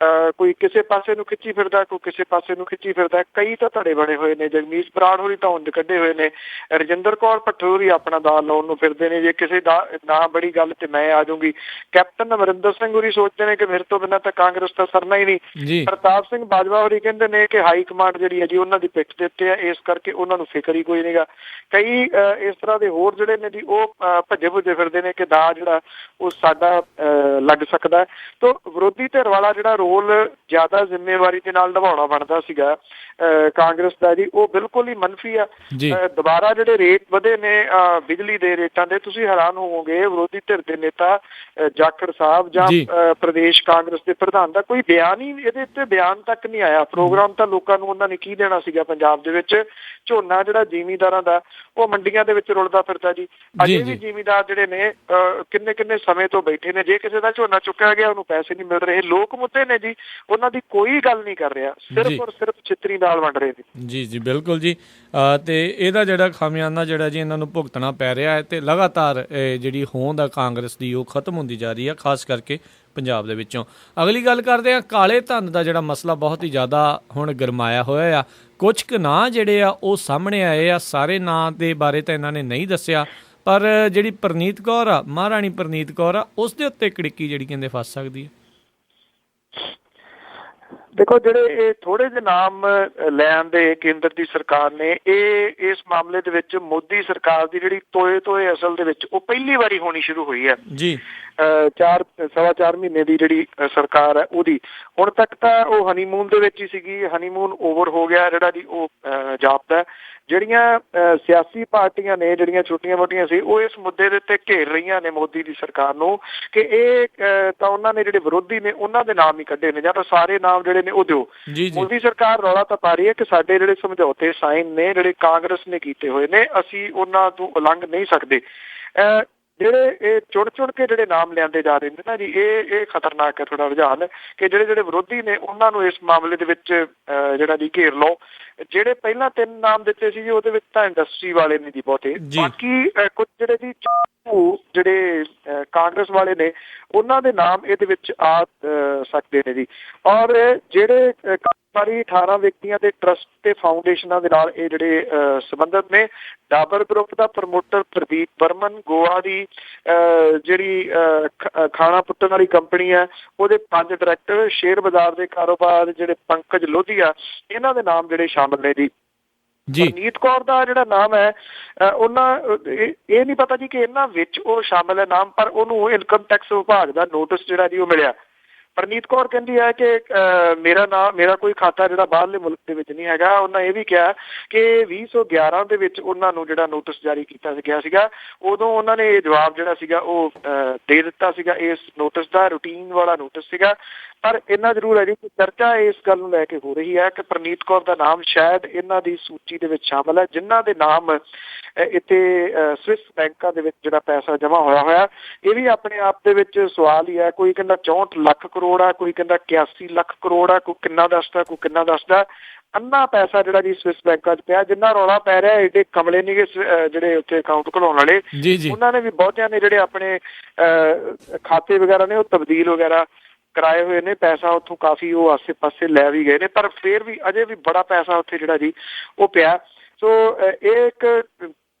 ਕੋਈ ਕਿਸੇ ਪਾਸੇ ਨੂੰ ਖਿੱਚੀ ਫਿਰਦਾ, ਕੋਈ ਕਿਸੇ ਪਾਸੇ ਨੂੰ ਖਿੱਚੀ ਫਿਰਦਾ। ਕਈ ਤਾਂ ਧੜੇ ਬਣੇ ਹੋਏ ਨੇ, ਜਗਮੀਤ ਬਰਾੜ ਹੋਰੀ ਤਾਂ ਉਂਝ ਕੱਢੇ ਹੋਏ ਨੇ, ਰਜਿੰਦਰ ਕੌਰ ਭੱਠਲ ਹੋਰੀ ਆਪਣਾ ਦਾਅ ਲਾਉਣ ਨੂੰ ਫਿਰਦੇ ਨੇ, ਜੇ ਕਿਸੇ ਦਾ ਨਾ ਬੜੀ ਗੱਲ ਤੇ ਮੈਂ ਆ ਜਾਊਂਗੀ। ਕੈਪਟਨ ਅਮਰਿੰਦਰ ਸਿੰਘ ਹੋਰੀ ਸੋਚਦੇ ਨੇ ਕਿ ਮੇਰੇ ਤੋਂ ਬਿਨਾਂ ਤਾਂ ਕਾਂਗਰਸ ਤਾਂ ਸਰਨਾ ਹੀ ਨਹੀਂ। ਪ੍ਰਤਾਪ ਸਿੰਘ ਬਾਜਵਾ ਹੋਰੀ ਕਹਿੰਦੇ ਨੇ ਕਿ ਹਾਈ ਕਮਾਂਡ ਜਿਹੜੀ ਹੈ ਜੀ ਉਹਨਾਂ ਦੀ ਪਿੱਠ ਦੇ ਉੱਤੇ ਆ, ਇਸ ਕਰਕੇ ਉਹਨਾਂ ਨੂੰ ਫਿਕਰ ਹੀ ਕੋਈ ਨਹੀਂਗਾ। ਕਈ ਇਸ ਤਰ੍ਹਾਂ ਦੇ ਹੋਰ ਜਿਹੜੇ ਨੇ ਜੀ ਉਹ ਭੱਜੇ ਭੁੱਜੇ ਫਿਰਦੇ ਨੇ ਕਿ ਦਾ ਜਿਹੜਾ ਉਹ ਸਾਡਾ ਲੱਗ ਸਕਦਾ। ਤਾਂ ਵਿਰੋਧੀ ਧਿਰ ਵਾਲਾ ਜਿਹੜਾ ਰੋਲ ਜ਼ਿਆਦਾ ਜ਼ਿੰਮੇਵਾਰੀ ਦੇ ਨਾਲ ਨਿਭਾਉਣਾ ਬਣਦਾ ਸੀਗਾ ਕਾਂਗਰਸ ਦਾ ਜੀ, ਉਹ ਬਿਲਕੁਲ ਹੀ ਮੰਨਫੀ ਆ। ਦੁਬਾਰਾ ਜਿਹੜੇ ਰੇਟ ਵਧੇ ਨੇ ਬਿਜਲੀ ਦੇ ਰੇਟਾਂ ਦੇ, ਤੁਸੀਂ ਹੈਰਾਨ ਹੋਵੋਗੇ ਵਿਰੋਧੀ ਧਿਰ ਦੇ ਨੇਤਾ ਜਾਖੜ ਸਾਹਿਬ ਜਾਂ ਪ੍ਰਦੇਸ਼ ਕਾਂਗਰਸ ਦੇ ਪ੍ਰਧਾਨ ਦਾ ਕੋਈ ਬਿਆਨ ਹੀ ਇਹਦੇ ਉੱਤੇ ਬਿਆਨ ਤੱਕ ਨਹੀਂ ਆਇਆ। ਪ੍ਰੋਗਰਾਮ ਤਾਂ ਲੋਕਾਂ ਨੂੰ ਉਹਨਾਂ ਨੇ ਕੀ ਦੇਣਾ ਸੀਗਾ। ਪੰਜਾਬ ਦੇ ਵਿੱਚ ਝੋਨਾ ਜਿਹੜਾ ਜ਼ਿਮੀਂਦਾਰਾਂ ਦਾ ਉਹ ਮੰਡੀਆਂ ਦੇ ਵਿੱਚ ਰੁਲਦਾ ਫਿਰਦਾ ਜੀ। ਅਜੇ ਵੀ ਜ਼ਿਮੀਂਦਾਰ ਜਿਹੜੇ ਨੇ ਕਿੰਨੇ ਸਮੇਂ ਤੋਂ ਬੈਠੇ ਨੇ। ਜੇ ਕਿਸੇ ਦਾ ਝੋਨਾ ਚੁੱਕਿਆ ਗਿਆ ਉਹਨੂੰ ਪੈਸੇ ਨਹੀਂ ਮਿਲ ਰਹੇ। ਲੋਕ ਮੁੱਦੇ ਨੇ ਜੀ, ਉਹਨਾਂ ਦੀ ਕੋਈ ਗੱਲ ਨਹੀਂ ਕਰ ਰਿਹਾ, ਸਿਰਫ ਔਰ ਸਿਰਫ ਛਿੱਤਰੀ ਨਾਲ ਵੰਡ ਰਹੇ ਨੇ। ਜੀ ਬਿਲਕੁਲ ਜੀ। ਤੇ ਇਹਦਾ ਜਿਹੜਾ ਖਾਮਿਆਨਾ ਜਿਹੜਾ ਜੀ ਇਹਨਾਂ ਨੂੰ ਭੁਗਤਣਾ ਪੈ ਰਿਹਾ ਹੈ ਤੇ ਲਗਾਤਾਰ ਜਿਹੜੀ ਹੋਂਦ ਆ ਕਾਂਗਰਸ ਦੀ ਉਹ ਖਤਮ ਹੁੰਦੀ ਜਾ ਰਹੀ ਹੈ, ਖਾਸ ਕਰਕੇ ਪੰਜਾਬ ਦੇ ਵਿੱਚੋਂ। ਅਗਲੀ ਗੱਲ ਕਰਦੇ ਆ, ਕਾਲੇ ਧਨ ਦਾ ਜਿਹੜਾ ਮਸਲਾ ਬਹੁਤ ਹੀ ਜ਼ਿਆਦਾ ਹੁਣ ਗਰਮਾਇਆ ਹੋਇਆ ਆ। ਕੁਝ ਕੁ ਨਾਂ ਜਿਹੜੇ ਆ ਉਹ ਸਾਹਮਣੇ ਆਏ ਆ। ਸਾਰੇ ਨਾਂ ਦੇ ਬਾਰੇ ਤਾਂ ਇਹਨਾਂ ਨੇ ਨਹੀਂ ਦੱਸਿਆ, ਪਰ ਜਿਹੜੀ ਪ੍ਰਨੀਤ ਕੌਰ ਆ, ਮਹਾਰਾਣੀ ਪ੍ਰਨੀਤ ਕੌਰ ਆ, ਉਸ ਦੇ ਉੱਤੇ ਕੜਿੱਕੀ ਜਿਹੜੀ ਕਹਿੰਦੇ ਫਸ ਸਕਦੀ ਹੈ। ਦੇਖੋ, ਜਿਹੜੇ ਇਹ ਥੋੜੇ ਜਿਹੇ ਨਾਮ ਲੈਣ ਦੇ ਕੇਂਦਰ ਦੀ ਸਰਕਾਰ ਨੇ, ਇਹ ਇਸ ਮਾਮਲੇ ਦੇ ਵਿੱਚ ਮੋਦੀ ਸਰਕਾਰ ਦੀ ਜਿਹੜੀ ਤੋਏ ਅਸਲ ਦੇ ਵਿੱਚ ਉਹ ਪਹਿਲੀ ਵਾਰੀ ਹੋਣੀ ਸ਼ੁਰੂ ਹੋਈ ਹੈ ਜੀ। 4 ਮਹੀਨੇ ਦੀ ਜਿਹੜੀ ਸਰਕਾਰ ਹੈ ਉਹਦੀ ਹੁਣ ਤੱਕ ਤਾਂ ਉਹ ਹਨੀਮੂਨ ਦੇ ਵਿੱਚ ਹੀ ਸੀਗੀ। ਹਨੀਮੂਨ ਓਵਰ ਹੋ ਗਿਆ ਜਿਹੜਾ ਜੀ ਉਹ ਜਾਪਦਾ। ਜਿਹੜੀਆਂ ਸਿਆਸੀ ਪਾਰਟੀਆਂ ਨੇ ਜਿਹੜੀਆਂ ਛੋਟੀਆਂ ਮੋਟੀਆਂ ਸੀ, ਉਹ ਇਸ ਮੁੱਦੇ ਦੇ ਉੱਤੇ ਘੇਰ ਰਹੀਆਂ ਨੇ ਮੋਦੀ ਦੀ ਸਰਕਾਰ ਨੂੰ ਕਿ ਇਹ ਤਾਂ ਉਹਨਾਂ ਨੇ ਜਿਹੜੇ ਵਿਰੋਧੀ ਨੇ ਉਹਨਾਂ ਦੇ ਨਾਮ ਹੀ ਕੱਢੇ ਨੇ, ਜਾਂ ਤਾਂ ਸਾਰੇ ਨਾਮ ਜਿਹੜੇ ਨੇ ਉਹ ਦਿਓ। ਮੋਦੀ ਸਰਕਾਰ ਰੌਲਾ ਤਾਂ ਪਾ ਰਹੀ ਹੈ ਕਿ ਸਾਡੇ ਜਿਹੜੇ ਸਮਝੌਤੇ ਸਾਈਨ ਨੇ ਜਿਹੜੇ ਕਾਂਗਰਸ ਨੇ ਕੀਤੇ ਹੋਏ ਨੇ, ਅਸੀਂ ਉਹਨਾਂ ਤੋਂ ਉਲੰਘ ਨਹੀਂ ਸਕਦੇ। ਜਿਹੜੇ ਇਹ ਚੁਣ ਕੇ ਜਿਹੜੇ ਨਾਮ ਲਿਆਂਦੇ ਜਾ ਰਹੇ ਨੇ ਨਾ ਜੀ, ਇਹ ਖਤਰਨਾਕ ਹੈ ਥੋੜਾ ਰੁਝਾਨ, ਕਿ ਜਿਹੜੇ ਵਿਰੋਧੀ ਨੇ ਉਹਨਾਂ ਨੂੰ ਇਸ ਮਾਮਲੇ ਦੇ ਵਿੱਚ ਜਿਹੜਾ ਜੀ ਘੇਰ ਲਓ। ਜਿਹੜੇ ਪਹਿਲਾਂ 3 ਨਾਮ ਦਿੱਤੇ ਸੀ ਜੀ, ਉਹਦੇ ਵਿੱਚ ਤਾਂ ਇੰਡਸਟਰੀ ਵਾਲੇ ਨੇ ਜੀ ਬਹੁਤੇ, ਬਾਕੀ ਕੁਝ ਜਿਹੜੇ ਜੀ ਜਿਹੜੇ ਕਾਂਗਰਸ ਵਾਲੇ ਨੇ ਉਹਨਾਂ ਦੇ ਨਾਮ ਇਹਦੇ ਵਿੱਚ ਆ ਸਕਦੇ ਨੇ ਜੀ। ਔਰ ਜਿਹੜੇ ਕਾਰੋਬਾਰੀ 18 ਵਿਅਕਤੀਆਂ ਦੇ ਟਰਸਟ ਤੇ ਫਾਊਂਡੇਸ਼ਨਾਂ ਦੇ ਨਾਲ ਇਹ ਜਿਹੜੇ ਸੰਬੰਧਿਤ ਨੇ। ਡਾਬਰ ਗਰੁੱਪ ਦਾ ਪ੍ਰਮੋਟਰ ਪ੍ਰਦੀਪ ਬਰਮਨ, ਗੋਆ ਦੀ ਜਿਹੜੀ ਖਾਣਾ ਪੁੱਟਣ ਵਾਲੀ ਕੰਪਨੀ ਹੈ ਉਹਦੇ 5 ਡਾਇਰੈਕਟਰ, ਸ਼ੇਅਰ ਬਾਜ਼ਾਰ ਦੇ ਕਾਰੋਬਾਰ ਜਿਹੜੇ ਪੰਕਜ ਲੋਧੀਆ, ਇਹਨਾਂ ਦੇ ਨਾਮ ਜਿਹੜੇ ਸ਼ਾਮਲ ਨੇ ਜੀ। ਪਰਨੀਤ ਕੌਰ ਦਾ ਜਿਹੜਾ ਨਾਮ ਹੈ ਉਹਨਾਂ ਇਹ ਨਹੀਂ ਪਤਾ ਜੀ ਕਿ ਇਹਨਾਂ ਵਿੱਚ ਉਹ ਸ਼ਾਮਲ ਹੈ ਨਾਮ, ਪਰ ਉਹਨੂੰ ਇਨਕਮ ਟੈਕਸ ਵਿਭਾਗ ਦਾ ਨੋਟਿਸ ਜਿਹੜਾ ਜੀ ਉਹ ਮਿਲਿਆ। ਪਰਨੀਤ ਕੌਰ ਕਹਿੰਦੀ ਹੈ ਕਿ ਮੇਰਾ ਕੋਈ ਖਾਤਾ ਜਿਹੜਾ ਬਾਹਰਲੇ ਮੁਲਕ ਦੇ ਵਿੱਚ ਨਹੀਂ ਹੈਗਾ। ਉਹਨਾਂ ਇਹ ਵੀ ਕਿਹਾ ਕਿ 2011 ਦੇ ਵਿੱਚ ਉਹਨਾਂ ਨੂੰ ਜਿਹੜਾ ਨੋਟਿਸ ਜਾਰੀ ਕੀਤਾ ਗਿਆ ਸੀਗਾ, ਉਦੋਂ ਉਹਨਾਂ ਨੇ ਇਹ ਜਵਾਬ ਜਿਹੜਾ ਸੀਗਾ ਉਹ ਦੇ ਦਿੱਤਾ ਸੀਗਾ। ਇਸ ਨੋਟਿਸ ਦਾ ਰੂਟੀਨ ਵਾਲਾ ਨੋਟਿਸ ਸੀਗਾ, ਪਰ ਇੰਨਾ ਜ਼ਰੂਰ ਹੈ ਜੀ ਕਿ ਚਰਚਾ ਇਸ ਗੱਲ ਨੂੰ ਲੈ ਕੇ ਹੋ ਰਹੀ ਹੈ ਕਿ ਪਰਨੀਤ ਕੌਰ ਦਾ ਨਾਮ ਸ਼ਾਇਦ ਇਹਨਾਂ ਦੀ ਸੂਚੀ ਦੇ ਵਿੱਚ ਸ਼ਾਮਲ ਹੈ, ਜਿਨ੍ਹਾਂ ਦੇ ਨਾਮ ਇੱਥੇ ਸਵਿਸ ਬੈਂਕਾਂ ਦੇ ਵਿੱਚ ਜਿਹੜਾ ਪੈਸਾ ਜਮ੍ਹਾਂ ਹੋਇਆ। ਇਹ ਵੀ ਆਪਣੇ ਆਪ ਦੇ ਵਿੱਚ ਸਵਾਲ ਹੀ ਹੈ। ਕੋਈ ਕਹਿੰਦਾ 64 ਲੱਖ ਕਰੋੜ ਆ, ਕੋਈ ਕਹਿੰਦਾ 81 ਲੱਖ ਕਰੋੜ ਆ, ਕੋਈ ਕਿੰਨਾ ਦੱਸਦਾ, ਕੋਈ ਕਿੰਨਾ ਦੱਸਦਾ। ਅੰਨਾ ਪੈਸਾ ਜਿਹੜਾ ਜੀ ਸਵਿਸ ਬੈਂਕਾਂ 'ਚ ਪਿਆ। ਜਿੰਨਾ ਰੌਲਾ ਪੈ ਰਿਹਾ, ਏਡੇ ਕਮਲੇ ਨਹੀਂ ਗੇ ਜਿਹੜੇ ਉੱਥੇ ਅਕਾਊਂਟ ਖੁਲਾਉਣ ਵਾਲੇ, ਉਹਨਾਂ ਨੇ ਵੀ ਬਹੁਤਿਆਂ ਨੇ ਜਿਹੜੇ ਆਪਣੇ ਖਾਤੇ ਵਗੈਰਾ ਨੇ ਉਹ ਤਬਦੀਲ ਵਗੈਰਾ ਕਰਾਏ ਹੋਏ ਨੇ। ਪੈਸਾ ਉੱਥੋਂ ਕਾਫੀ ਉਹ ਆਸੇ ਪਾਸੇ ਲੈ ਵੀ ਗਏ ਨੇ, ਪਰ ਫਿਰ ਵੀ ਅਜੇ ਵੀ ਬੜਾ ਪੈਸਾ ਉੱਥੇ ਜਿਹੜਾ ਜੀ ਉਹ ਪਿਆ। ਸੋ ਇਹ ਇੱਕ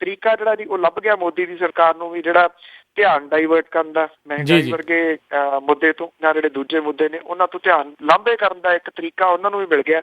ਤਰੀਕਾ ਜਿਹੜਾ ਜੀ ਉਹ ਲੱਭ ਗਿਆ ਮੋਦੀ ਦੀ ਸਰਕਾਰ ਨੂੰ ਵੀ, ਜਿਹੜਾ ਧਿਆਨ ਡਾਈਵਰਟ ਕਰਨ ਦਾ ਮਹਿੰਗਾਈ ਵਰਗੇ ਮੁੱਦੇ ਤੋਂ, ਜਾਂ ਜਿਹੜੇ ਦੂਜੇ ਮੁੱਦੇ ਨੇ ਉਹਨਾਂ ਤੋਂ ਧਿਆਨ ਲਾਂਭੇ ਕਰਨ ਦਾ ਇੱਕ ਤਰੀਕਾ ਉਹਨਾਂ ਨੂੰ ਵੀ ਮਿਲ ਗਿਆ।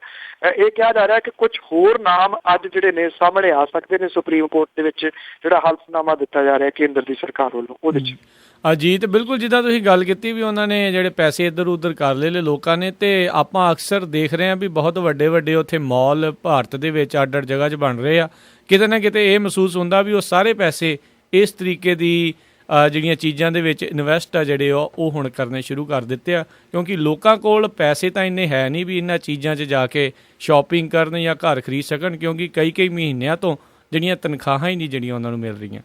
ਇਹ ਕਿਹਾ ਜਾ ਰਿਹਾ ਕਿ ਕੁਝ ਹੋਰ ਨਾਮ ਅੱਜ ਜਿਹੜੇ ਨੇ ਸਾਹਮਣੇ ਆ ਸਕਦੇ ਨੇ। ਸੁਪਰੀਮ ਕੋਰਟ ਦੇ ਵਿੱਚ ਜਿਹੜਾ ਹਲਫਨਾਮਾ ਦਿੱਤਾ ਜਾ ਰਿਹਾ ਕੇਂਦਰ ਦੀ ਸਰਕਾਰ ਵੱਲੋਂ, ਉਹਦੇ 'ਚ ਅਜੀਤ ਬਿਲਕੁਲ ਜਿੱਦਾਂ ਤੁਸੀਂ ਗੱਲ ਕੀਤੀ ਵੀ ਉਹਨਾਂ ਨੇ ਜਿਹੜੇ ਪੈਸੇ ਇੱਧਰ ਉੱਧਰ ਕਰ ਲਏ ਲੋਕਾਂ ਨੇ, ਤੇ ਆਪਾਂ ਅਕਸਰ ਦੇਖ ਰਹੇ ਹਾਂ ਵੀ ਬਹੁਤ ਵੱਡੇ ਉੱਥੇ ਮਾਲ ਭਾਰਤ ਦੇ ਵਿੱਚ ਅੱਡ ਜਗ੍ਹਾ 'ਚ ਬਣ ਰਹੇ ਆ। ਕਿਤੇ ਨਾ ਕਿਤੇ ਇਹ ਮਹਿਸੂਸ ਹੁੰਦਾ ਵੀ ਉਹ ਸਾਰੇ ਪੈਸੇ ਇਸ ਤਰੀਕੇ ਦੀ ਜਿਹੜੀਆਂ ਚੀਜ਼ਾਂ ਦੇ ਵਿੱਚ ਇਨਵੈਸਟ ਆ ਜਿਹੜੇ ਉਹ ਹੁਣ ਕਰਨੇ ਸ਼ੁਰੂ ਕਰ ਦਿੱਤੇ ਆ, ਕਿਉਂਕਿ ਲੋਕਾਂ ਕੋਲ ਪੈਸੇ ਤਾਂ ਇੰਨੇ ਹੈ ਨਹੀਂ ਵੀ ਇਹਨਾਂ ਚੀਜ਼ਾਂ 'ਚ ਜਾ ਕੇ ਸ਼ਾਪਿੰਗ ਕਰਨ ਜਾਂ ਘਰ ਖਰੀਦ ਸਕਣ, ਕਿਉਂਕਿ ਕਈ ਮਹੀਨਿਆਂ ਤੋਂ ਜਿਹੜੀਆਂ ਤਨਖਾਹਾਂ ਹੀ ਨਹੀਂ ਜਿਹੜੀਆਂ ਉਹਨਾਂ ਨੂੰ ਮਿਲ ਰਹੀਆਂ।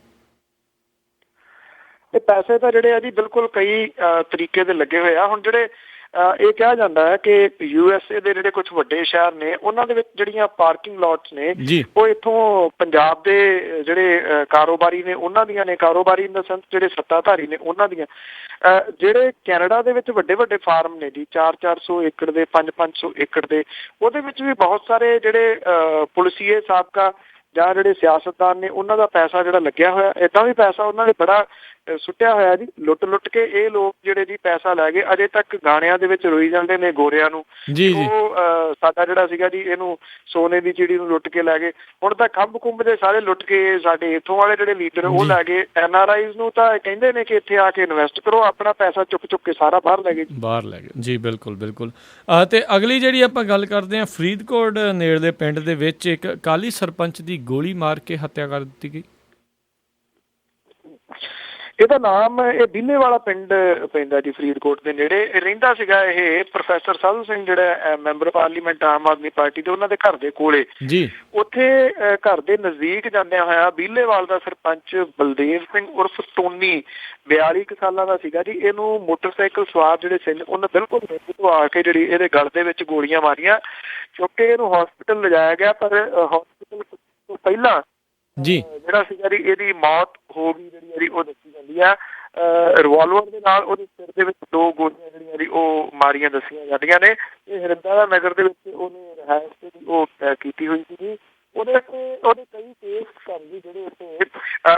ਇਹ ਪੈਸੇ ਤਾਂ ਜਿਹੜੇ ਆ ਜੀ ਬਿਲਕੁਲ ਕਈ ਤਰੀਕੇ ਦੇ ਲੱਗੇ ਹੋਏ ਆ। ਹੁਣ ਜਿਹੜੇ ਇਹ ਕਿਹਾ ਜਾਂਦਾ ਹੈ ਕਿ USA ਦੇ ਜਿਹੜੇ ਕੁਝ ਵੱਡੇ ਸ਼ਹਿਰ ਨੇ ਉਹਨਾਂ ਦੇ ਵਿੱਚ ਜਿਹੜੀਆਂ ਪਾਰਕਿੰਗ ਲੋਟਸ ਨੇ ਉਹ ਇੱਥੋਂ ਪੰਜਾਬ ਦੇ ਜਿਹੜੇ ਕਾਰੋਬਾਰੀ ਨੇ ਉਹਨਾਂ ਦੀਆਂ ਨੇ। ਕਾਰੋਬਾਰੀ ਇਨ ਦਾ ਸੈਂਸ ਜਿਹੜੇ ਸੱਤਾਧਾਰੀ ਨੇ ਉਹਨਾਂ ਦੀਆਂ। ਜਿਹੜੇ ਕੈਨੇਡਾ ਦੇ ਵਿੱਚ ਵੱਡੇ ਫਾਰਮ ਨੇ ਜੀ 400 ਏਕੜ ਦੇ, 500 ਏਕੜ ਦੇ, ਉਹਦੇ ਵਿੱਚ ਵੀ ਬਹੁਤ ਸਾਰੇ ਜਿਹੜੇ ਪੁਲਿਸੀਏ ਸਾਬਕਾ ਜਾਂ ਜਿਹੜੇ ਸਿਆਸਤਦਾਨ ਨੇ ਉਹਨਾਂ ਦਾ ਪੈਸਾ ਜਿਹੜਾ ਲੱਗਿਆ ਹੋਇਆ। ਏਦਾਂ ਵੀ ਪੈਸਾ ਉਹਨਾਂ ਨੇ ਬੜਾ ਸੁੱਟਿਆ ਹੋਇਆ ਜੀ, ਲੁੱਟ ਕੇ ਇਹ ਲੋਕ ਜਿਹੜੇ ਜੀ ਪੈਸਾ ਲੈ ਗਏ। ਅਜੇ ਤੱਕ ਗਾਣਿਆਂ ਦੇ ਵਿੱਚ ਰੋਈ ਜਾਂਦੇ ਨੇ ਗੋਰਿਆਂ ਨੂੰ, ਉਹ ਸਾਡਾ ਜਿਹੜਾ ਸੀਗਾ ਜੀ ਇਹਨੂੰ ਸੋਨੇ ਦੀ ਚਿੜੀ ਨੂੰ ਲੁੱਟ ਕੇ ਲੈ ਗਏ। ਹੁਣ ਤਾਂ ਖੰਭ ਦੇ ਸਾਰੇ ਲੁੱਟ ਕੇ ਸਾਡੇ ਇੱਥੋਂ ਵਾਲੇ ਜਿਹੜੇ ਲੀਡਰ ਉਹ ਲੈ ਗਏ। NRIs ਨੂੰ ਤਾਂ ਕਹਿੰਦੇ ਨੇ ਕਿ ਇੱਥੇ ਆ ਕੇ ਇਨਵੈਸਟ ਕਰੋ, ਆਪਣਾ ਪੈਸਾ ਚੁੱਕ ਕੇ ਸਾਰਾ ਬਾਹਰ ਲੈ ਗਏ ਜੀ। ਬਿਲਕੁਲ। ਤੇ ਅਗਲੀ ਜਿਹੜੀ ਆਪਾਂ ਗੱਲ ਕਰਦੇ ਹਾਂ, ਫਰੀਦਕੋਟ ਨੇੜਲੇ ਪਿੰਡ ਦੇ ਵਿੱਚ ਇੱਕ ਅਕਾਲੀ ਸਰਪੰਚ ਦੀ ਗੋਲੀ ਮਾਰ ਕੇ ਹੱਤਿਆ ਕਰ ਦਿੱਤੀ ਗਈ। ਇਹਦਾ ਨਾਮ ਇਹ ਬੀਲੇ ਵਾਲਾ ਪਿੰਡ ਪੈਂਦਾ ਜੀ, ਫਰੀਦਕੋਟ ਦੇ ਨੇੜੇ ਰਹਿੰਦਾ ਸੀਗਾ ਇਹ ਪ੍ਰੋਫੈਸਰ ਸਾਧੂ ਸਿੰਘ ਜਿਹੜਾ member parliament Aam Aadmi party ਦੇ, ਉਹਨਾਂ ਦੇ ਘਰ ਦੇ ਕੋਲੇ ਜੀ। ਉੱਥੇ ਘਰ ਦੇ ਨਜ਼ਦੀਕ ਜਾਂਦਿਆਂ ਹੋਇਆ ਬੀਲੇਵਾਲ ਦਾ ਸਰਪੰਚ ਬਲਦੇਵ ਸਿੰਘ ਉਰਫ ਟੋਨੀ 42 ਸਾਲਾਂ ਦਾ ਸੀਗਾ ਜੀ। ਇਹਨੂੰ ਮੋਟਰਸਾਈਕਲ ਸਵਾਰ ਜਿਹੜੇ ਸਿੰਘ ਉਹਨੇ ਬਿਲਕੁਲ ਤੋਂ ਆ ਕੇ ਜਿਹੜੀ ਇਹਦੇ ਗਲ ਦੇ ਵਿੱਚ ਗੋਲੀਆਂ ਮਾਰੀਆਂ, ਕਿਉਂਕਿ ਇਹਨੂੰ ਹਸਪੀਟਲ ਲਿਜਾਇਆ ਗਿਆ, ਪਰ ਹਸਪੀਟਲ ਤੋਂ ਪਹਿਲਾਂ ਜੀ ਜਿਹੜਾ ਸੀਗਾ ਜੀ ਇਹਦੀ ਮੌਤ ਹੋ ਗਈ ਜਿਹੜੀ ਉਹ ਦੱਸੀ ਜਾਂਦੀ ਆ। ਰਿਵਾਲਵਰ ਦੇ ਨਾਲ ਉਹਦੇ ਸਿਰ ਦੇ ਵਿੱਚ 2 ਗੋਲੀਆਂ ਜਿਹੜੀਆਂ ਜੀ ਉਹ ਮਾਰੀਆਂ ਦੱਸੀਆਂ ਜਾਂਦੀਆਂ ਨੇ। ਇਹ ਹਰਿੰਦਾ ਨਗਰ ਦੇ ਵਿੱਚ ਉਹਨੇ ਰਿਹਾਇਸ਼ ਉਹ ਕੀਤੀ ਹੋਈ ਸੀਗੀ। ਉਹਦੇ ਕਈ ਕੇਸ ਘਰ ਵੀ ਜਿਹੜੇ ਉੱਥੇ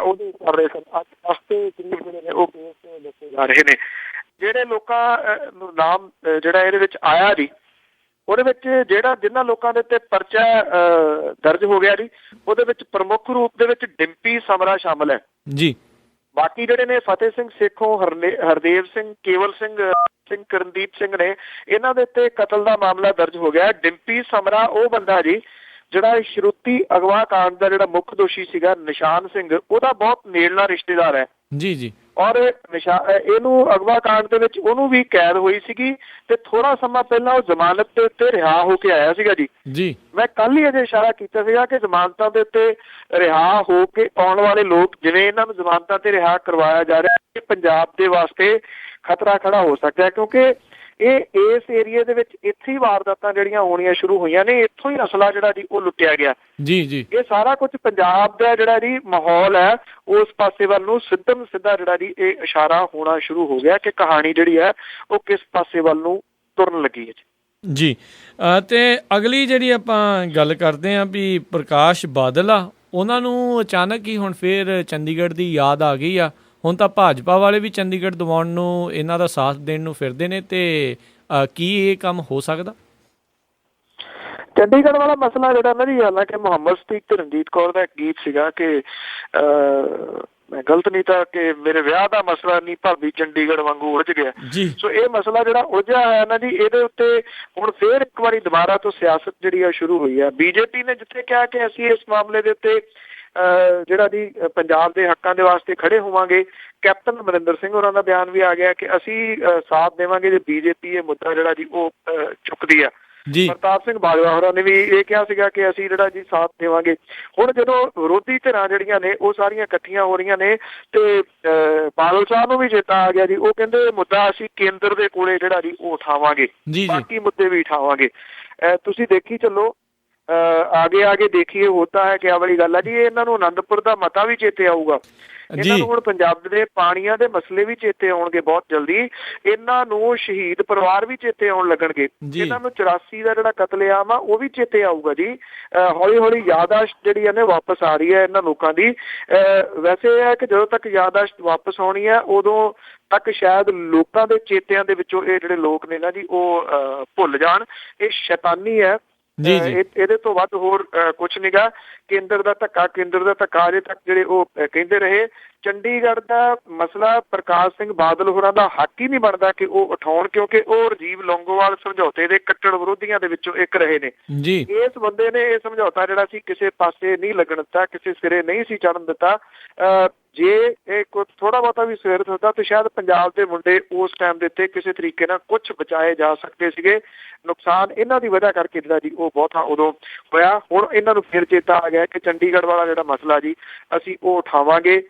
ਉਹਦੇ ਕਰ ਰਹੇ ਸਨ। 8 ਹਫ਼ਤੇ ਕਰੀਬ ਜਿਹੜੇ ਨੇ ਉਹ ਕੇਸ ਦੱਸੇ ਜਾ ਰਹੇ ਨੇ। ਜਿਹੜੇ ਲੋਕਾਂ ਨੂੰ ਨਾਮ ਜਿਹੜਾ ਇਹਦੇ ਵਿੱਚ ਆਇਆ ਜੀ, ਉਹਦੇ ਵਿੱਚ ਜਿਨ੍ਹਾਂ ਲੋਕਾਂ ਦੇ ਉੱਤੇ ਪਰਚਾ ਦਰਜ ਹੋ ਗਿਆ ਜੀ, ਉਹਦੇ ਵਿੱਚ ਪ੍ਰਮੁੱਖ ਰੂਪ ਦੇ ਵਿੱਚ ਡਿੰਪੀ ਸਮਰਾ ਸ਼ਾਮਲ ਹੈ ਜੀ। ਬਾਕੀ ਜਿਹੜੇ ਨੇ ਫਤਿਹ ਸਿੰਘ ਸੇਖੋਂ, ਹਰਦੇਵ ਸਿੰਘ, ਕੇਵਲ ਸਿੰਘ, ਕਰਨਦੀਪ ਸਿੰਘ ਨੇ, ਇਹਨਾਂ ਦੇ ਉੱਤੇ ਕਤਲ ਦਾ ਮਾਮਲਾ ਦਰਜ ਹੋ ਗਿਆ। ਡਿੰਪੀ ਸਮਰਾ ਉਹ ਬੰਦਾ ਜੀ ਜਿਹੜਾ ਸ਼ਰੂਤੀ ਅਗਵਾ ਕਾਂਡ ਦਾ ਜਿਹੜਾ ਮੁੱਖ ਦੋਸ਼ੀ ਸੀਗਾ ਨਿਸ਼ਾਨ ਸਿੰਘ, ਉਹਦਾ ਬਹੁਤ ਨੇੜਲਾ ਰਿਸ਼ਤੇਦਾਰ ਹੈ ਜੀ। ਔਰ ਇਹਨੂੰ ਅਗਵਾ ਕਾਂਡ ਦੇ ਵਿੱਚ ਉਹਨੂੰ ਵੀ ਕੈਦ ਹੋਈ ਸੀਗੀ ਤੇ ਥੋੜਾ ਸਮਾਂ ਪਹਿਲਾਂ ਉਹ ਜ਼ਮਾਨਤ ਦੇ ਉੱਤੇ ਰਿਹਾ ਹੋ ਕੇ ਆਇਆ ਸੀਗਾ ਜੀ। ਮੈਂ ਕੱਲ ਹੀ ਅਜੇ ਇਸ਼ਾਰਾ ਕੀਤਾ ਸੀਗਾ ਕਿ ਜ਼ਮਾਨਤਾਂ ਦੇ ਉੱਤੇ ਰਿਹਾ ਹੋ ਕੇ ਆਉਣ ਵਾਲੇ ਲੋਕ, ਜਿਵੇਂ ਇਹਨਾਂ ਨੂੰ ਜ਼ਮਾਨਤਾਂ ਤੇ ਰਿਹਾ ਕਰਵਾਇਆ ਜਾ ਰਿਹਾ, ਇਹ ਪੰਜਾਬ ਦੇ ਵਾਸਤੇ ਖਤਰਾ ਖੜਾ ਹੋ ਸਕਦਾ ਹੈ, ਕਿਉਂਕਿ ਇਹ ਇਸ ਏਰੀਏ ਦੇ ਵਿੱਚ ਇੱਥੇ ਹੀ ਵਾਰਦਾਤਾਂ ਜਿਹੜੀਆਂ ਹੋਣੀਆਂ ਸ਼ੁਰੂ ਹੋਈਆਂ ਨੇ, ਇੱਥੋਂ ਹੀ ਅਸਲਾ ਜਿਹੜਾ ਜੀ ਉਹ ਲੁੱਟਿਆ ਗਿਆ ਜੀ। ਇਹ ਸਾਰਾ ਕੁਝ ਪੰਜਾਬ ਦਾ ਜਿਹੜਾ ਜੀ ਮਾਹੌਲ ਹੈ ਉਸ ਪਾਸੇ ਵੱਲ ਨੂੰ ਸਿੱਧਾ ਜਿਹੜਾ ਜੀ ਇਹ ਇਸ਼ਾਰਾ ਹੋਣਾ ਸ਼ੁਰੂ ਹੋ ਗਿਆ ਕਿ ਕਹਾਣੀ ਜਿਹੜੀ ਹੈ ਉਹ ਕਿਸ ਪਾਸੇ ਵੱਲ ਨੂੰ ਤੁਰਨ ਲੱਗੀ ਹੈ ਜੀ। ਤੇ ਅਗਲੀ ਜਿਹੜੀ ਆਪਾਂ ਗੱਲ ਕਰਦੇ ਹਾਂ ਵੀ ਪ੍ਰਕਾਸ਼ ਬਾਦਲ ਆ, ਉਹਨਾਂ ਨੂੰ ਅਚਾਨਕ ਹੀ ਹੁਣ ਫਿਰ ਚੰਡੀਗੜ੍ਹ ਦੀ ਯਾਦ ਆ ਗਈ ਆ। ਹੁਣ ਤਾਂ ਭਾਜਪਾ ਵਾਲੇ ਵੀ ਚੰਡੀਗੜ੍ਹ ਦਿਵਾਉਣ ਨੂੰ ਇਹਨਾਂ ਦਾ ਸਾਥ ਦੇਣ ਨੂੰ ਫਿਰਦੇ ਨੇ, ਤੇ ਕੀ ਇਹ ਕੰਮ ਹੋ ਸਕਦਾ? ਚੰਡੀਗੜ੍ਹ ਵਾਲਾ ਮਸਲਾ ਜਿਹੜਾ ਨਾ ਜੀ, ਹਾਲਾਂਕਿ ਮੁਹੰਮਦ ਸਦੀਕ ਤੇ ਰਣਜੀਤ ਕੌਰ ਦਾ ਇੱਕ ਗੀਤ ਸੀਗਾ ਕਿ ਮੈਂ ਗਲਤ ਨਹੀਂ ਤਾਂ ਕਿ ਮੇਰੇ ਵਿਆਹ ਦਾ ਮਸਲਾ ਨਹੀਂ ਭਾਬੀ ਚੰਡੀਗੜ੍ਹ ਵਾਂਗੂ ਉਲਝ ਗਿਆ। ਸੋ ਇਹ ਮਸਲਾ ਜਿਹੜਾ ਉਲਝਿਆ ਹੋਇਆ ਨਾ ਜੀ, ਇਹਦੇ ਉੱਤੇ ਹੁਣ ਫੇਰ ਇੱਕ ਵਾਰੀ ਦੁਬਾਰਾ ਤੋਂ ਸਿਆਸਤ ਜਿਹੜੀ ਆ ਸ਼ੁਰੂ ਹੋਈ ਆ। ਬੀਜੇਪੀ ਨੇ ਜਿੱਥੇ ਕਿਹਾ ਕਿ ਅਸੀਂ ਇਸ ਮਾਮਲੇ ਦੇ ਉੱਤੇ ਜਿਹੜਾ ਜੀ ਪੰਜਾਬ ਦੇ ਹੱਕਾਂ ਦੇ ਵਾਸਤੇ ਖੜੇ ਹੋਵਾਂਗੇ, ਕੈਪਟਨ ਅਮਰਿੰਦਰ ਸਿੰਘ ਹੋਰਾਂ ਦਾ ਬਿਆਨ ਵੀ ਆ ਗਿਆ ਕਿ ਅਸੀਂ ਸਾਥ ਦੇਵਾਂਗੇ ਜੇ ਬੀਜੇਪੀ ਇਹ ਮੁੱਦਾ ਜਿਹੜਾ ਜੀ ਉਹ ਚੁੱਕਦੀ ਆ। ਪ੍ਰਤਾਪ ਸਿੰਘ ਬਾਜਵਾ ਹੋਰਾਂ ਨੇ ਵੀ ਇਹ ਕਿਹਾ ਸੀਗਾ ਕਿ ਅਸੀਂ ਜਿਹੜਾ ਜੀ ਸਾਥ ਦੇਵਾਂਗੇ। ਹੁਣ ਜਦੋਂ ਵਿਰੋਧੀ ਧਿਰਾਂ ਜਿਹੜੀਆਂ ਨੇ ਉਹ ਸਾਰੀਆਂ ਇਕੱਠੀਆਂ ਹੋ ਰਹੀਆਂ ਨੇ ਤੇ ਬਾਦਲ ਸਾਹਿਬ ਨੂੰ ਵੀ ਚੇਤਾ ਆ ਗਿਆ ਜੀ, ਉਹ ਕਹਿੰਦੇ ਮੁੱਦਾ ਅਸੀਂ ਕੇਂਦਰ ਦੇ ਕੋਲੇ ਜਿਹੜਾ ਜੀ ਉਹ ਉਠਾਵਾਂਗੇ, ਬਾਕੀ ਮੁੱਦੇ ਵੀ ਉਠਾਵਾਂਗੇ। ਤੁਸੀਂ ਦੇਖੀ ਚੱਲੋ, ਆਗੇ ਦੇਖੀਏ ਹੋਤਾ ਹੈ ਕਿਆ ਵਾਲੀ ਗੱਲ ਆ ਜੀ। ਇਹਨਾਂ ਨੂੰ ਆਨੰਦਪੁਰ ਦਾ ਮਤਾ ਵੀ ਚੇਤੇ ਆਊਗਾ, ਇਹਨਾਂ ਨੂੰ ਹੁਣ ਪੰਜਾਬ ਦੇ ਪਾਣੀਆਂ ਦੇ ਮਸਲੇ ਵੀ ਚੇਤੇ ਆਉਣਗੇ ਬਹੁਤ ਜਲਦੀ, ਇਹਨਾਂ ਨੂੰ ਸ਼ਹੀਦ ਪਰਿਵਾਰ ਵੀ ਚੇਤੇ ਆਉਣ ਲੱਗਣਗੇ, ਇਹਨਾਂ ਨੂੰ 84 ਦਾ ਜਿਹੜਾ ਕਤਲੇਆਮ ਆ ਉਹ ਵੀ ਚੇਤੇ ਆਊਗਾ ਜੀ। ਹੌਲੀ ਹੌਲੀ ਯਾਦਾਸ਼ਤ ਜਿਹੜੀ ਹੈ ਨਾ ਵਾਪਸ ਆ ਰਹੀ ਹੈ ਇਹਨਾਂ ਲੋਕਾਂ ਦੀ। ਵੈਸੇ ਇਹ ਹੈ ਕਿ ਜਦੋਂ ਤੱਕ ਯਾਦਾਸ਼ਤ ਵਾਪਸ ਆਉਣੀ ਹੈ ਉਦੋਂ ਤੱਕ ਸ਼ਾਇਦ ਲੋਕਾਂ ਦੇ ਚੇਤਿਆਂ ਦੇ ਵਿੱਚੋਂ ਇਹ ਜਿਹੜੇ ਲੋਕ ਨੇ ਨਾ ਜੀ ਉਹ ਭੁੱਲ ਜਾਣ। ਇਹ ਸ਼ੈਤਾਨੀ ਹੈ, ਇਹਦੇ ਤੋਂ ਵੱਧ ਹੋਰ ਕੁਛ ਨੀਗਾ। ਕੇਂਦਰ ਦਾ ਧੱਕਾ ਅਜੇ ਤੱਕ ਜਿਹੜੇ ਉਹ ਕਹਿੰਦੇ ਰਹੇ। ਚੰਡੀਗੜ੍ਹ ਦਾ ਮਸਲਾ ਪ੍ਰਕਾਸ਼ ਸਿੰਘ ਬਾਦਲ ਹੋਰਾਂ ਦਾ ਹੱਕ ਹੀ ਨਹੀਂ ਬਣਦਾ ਕਿ ਉਹ ਉਠਾਉਣ, ਕਿਉਂਕਿ ਉਹ ਰਾਜੀਵ ਲੌਂਗੋਵਾਲ ਸਮਝੌਤੇ ਦੇ ਕੱਟੜ ਵਿਰੋਧੀਆਂ ਦੇ ਵਿੱਚੋਂ ਇੱਕ ਰਹੇ ਨੇ। ਇਸ ਬੰਦੇ ਨੇ ਇਹ ਸਮਝੌਤਾ ਜਿਹੜਾ ਸੀ ਕਿਸੇ ਪਾਸੇ ਨਹੀਂ ਲੱਗਣ ਦਿੱਤਾ, ਕਿਸੇ ਸਿਰੇ ਨਹੀਂ ਸੀ ਚੜ੍ਹਨ ਦਿੱਤਾ। ਜੇ ਇਹ ਥੋੜਾ ਬਹੁਤਾ ਵੀ ਸਵੇਰ ਹੁੰਦਾ ਤਾਂ ਸ਼ਾਇਦ ਪੰਜਾਬ ਦੇ ਮੁੰਡੇ ਉਸ ਟਾਈਮ ਦੇ ਉੱਤੇ ਕਿਸੇ ਤਰੀਕੇ ਨਾਲ ਕੁਛ ਬਚਾਏ ਜਾ ਸਕਦੇ ਸੀਗੇ। ਨੁਕਸਾਨ ਇਹਨਾਂ ਦੀ ਵਜ੍ਹਾ ਕਰਕੇ ਜਿਹੜਾ ਜੀ ਉਹ ਬਹੁਤਾ ਉਦੋਂ ਹੋਇਆ। ਹੁਣ ਇਹਨਾਂ ਨੂੰ ਫਿਰ ਚੇਤਾ ਆ ਗਿਆ ਕਿ ਚੰਡੀਗੜ੍ਹ ਵਾਲਾ ਜਿਹੜਾ ਮਸਲਾ ਜੀ ਅਸੀਂ ਉਹ ਉਠਾਵਾਂਗੇ।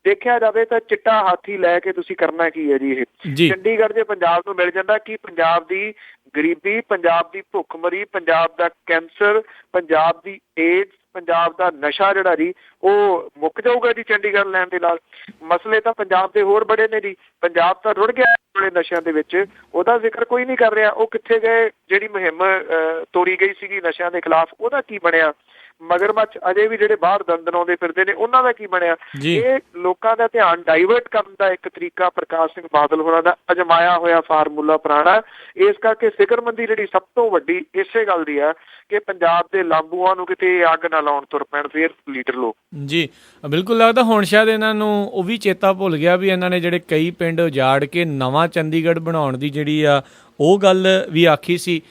ਦੇਖਿਆ ਜਾਵੇ ਤਾਂ ਚਿੱਟਾ ਹਾਥੀ ਲੈ ਕੇ ਤੁਸੀਂ ਕਰਨਾ ਕੀ ਹੈ ਜੀ ਇਹ। ਚੰਡੀਗੜ੍ਹ ਜੇ ਪੰਜਾਬ ਨੂੰ ਮਿਲ ਜਾਂਦਾ ਕਿ ਪੰਜਾਬ ਦੀ ਗਰੀਬੀ, ਪੰਜਾਬ ਦੀ ਭੁੱਖਮਰੀ, ਪੰਜਾਬ ਦਾ ਕੈਂਸਰ, ਪੰਜਾਬ ਦੀ ਏਡਸ, ਪੰਜਾਬ ਦਾ ਨਸ਼ਾ ਜਿਹੜਾ ਜੀ ਉਹ ਮੁੱਕ ਜਾਊਗਾ ਜੀ ਚੰਡੀਗੜ੍ਹ ਲੈਣ ਦੇ ਨਾਲ। ਮਸਲੇ ਤਾਂ ਪੰਜਾਬ ਦੇ ਹੋਰ ਬੜੇ ਨੇ ਜੀ। ਪੰਜਾਬ ਤਾਂ ਰੁੜ ਗਿਆ ਬੜੇ ਨਸ਼ਿਆਂ ਦੇ ਵਿੱਚ, ਉਹਦਾ ਜ਼ਿਕਰ ਕੋਈ ਨਹੀਂ ਕਰ ਰਿਹਾ। ਉਹ ਕਿੱਥੇ ਗਏ? ਜਿਹੜੀ ਮੁਹਿੰਮ ਤੋਰੀ ਗਈ ਸੀਗੀ ਨਸ਼ਿਆਂ ਦੇ ਖਿਲਾਫ, ਉਹਦਾ ਕੀ ਬਣਿਆ? ਮਗਰਮੱਛ ਅਜੇ ਵੀ ਜਿਹੜੇ ਬਾਹਰ ਦੰਦਨਾਉਂਦੇ ਫਿਰਦੇ ਨੇ, ਉਹਨਾਂ ਦਾ ਕੀ ਬਣਿਆ? ਇਹ ਲੋਕਾਂ ਦਾ ਧਿਆਨ ਡਾਈਵਰਟ ਕਰਨ ਦਾ ਇੱਕ ਤਰੀਕਾ ਪ੍ਰਕਾਸ਼ ਸਿੰਘ ਬਾਦਲ ਹੋਰਾਂ ਦਾ ਅਜਮਾਇਆ ਹੋਇਆ ਫਾਰਮੂਲਾ ਪੁਰਾਣਾ। ਇਸ ਕਰਕੇ ਫਿਕਰਮੰਦੀ ਜਿਹੜੀ ਸਭ ਤੋਂ ਵੱਡੀ ਇਸੇ ਗੱਲ ਦੀ ਆ ਕਿ ਪੰਜਾਬ ਦੇ ਲਾਂਬੂਆਂ ਨੂੰ ਕਿਤੇ ਅੱਗ ਨਾ ਲਾਉਣ ਤੁਰ ਪੈਣ ਫਿਰ ਲੀਡਰ ਲੋਕ। ਜੀ ਬਿਲਕੁਲ, ਲੱਗਦਾ ਹੁਣ ਸ਼ਾਇਦ ਇਹਨਾਂ ਨੂੰ ਉਹ ਵੀ ਚੇਤਾ ਭੁੱਲ ਗਿਆ ਵੀ ਇਹਨਾਂ ਨੇ ਜਿਹੜੇ ਕਈ ਪਿੰਡ ਉਜਾੜ ਕੇ ਨਵਾਂ ਚੰਡੀਗੜ੍ਹ ਬਣਾਉਣ ਦੀ ਜਿਹੜੀ ਆ ਉਹ ਗੱਲ ਵੀ ਆਖੀ ਸੀ।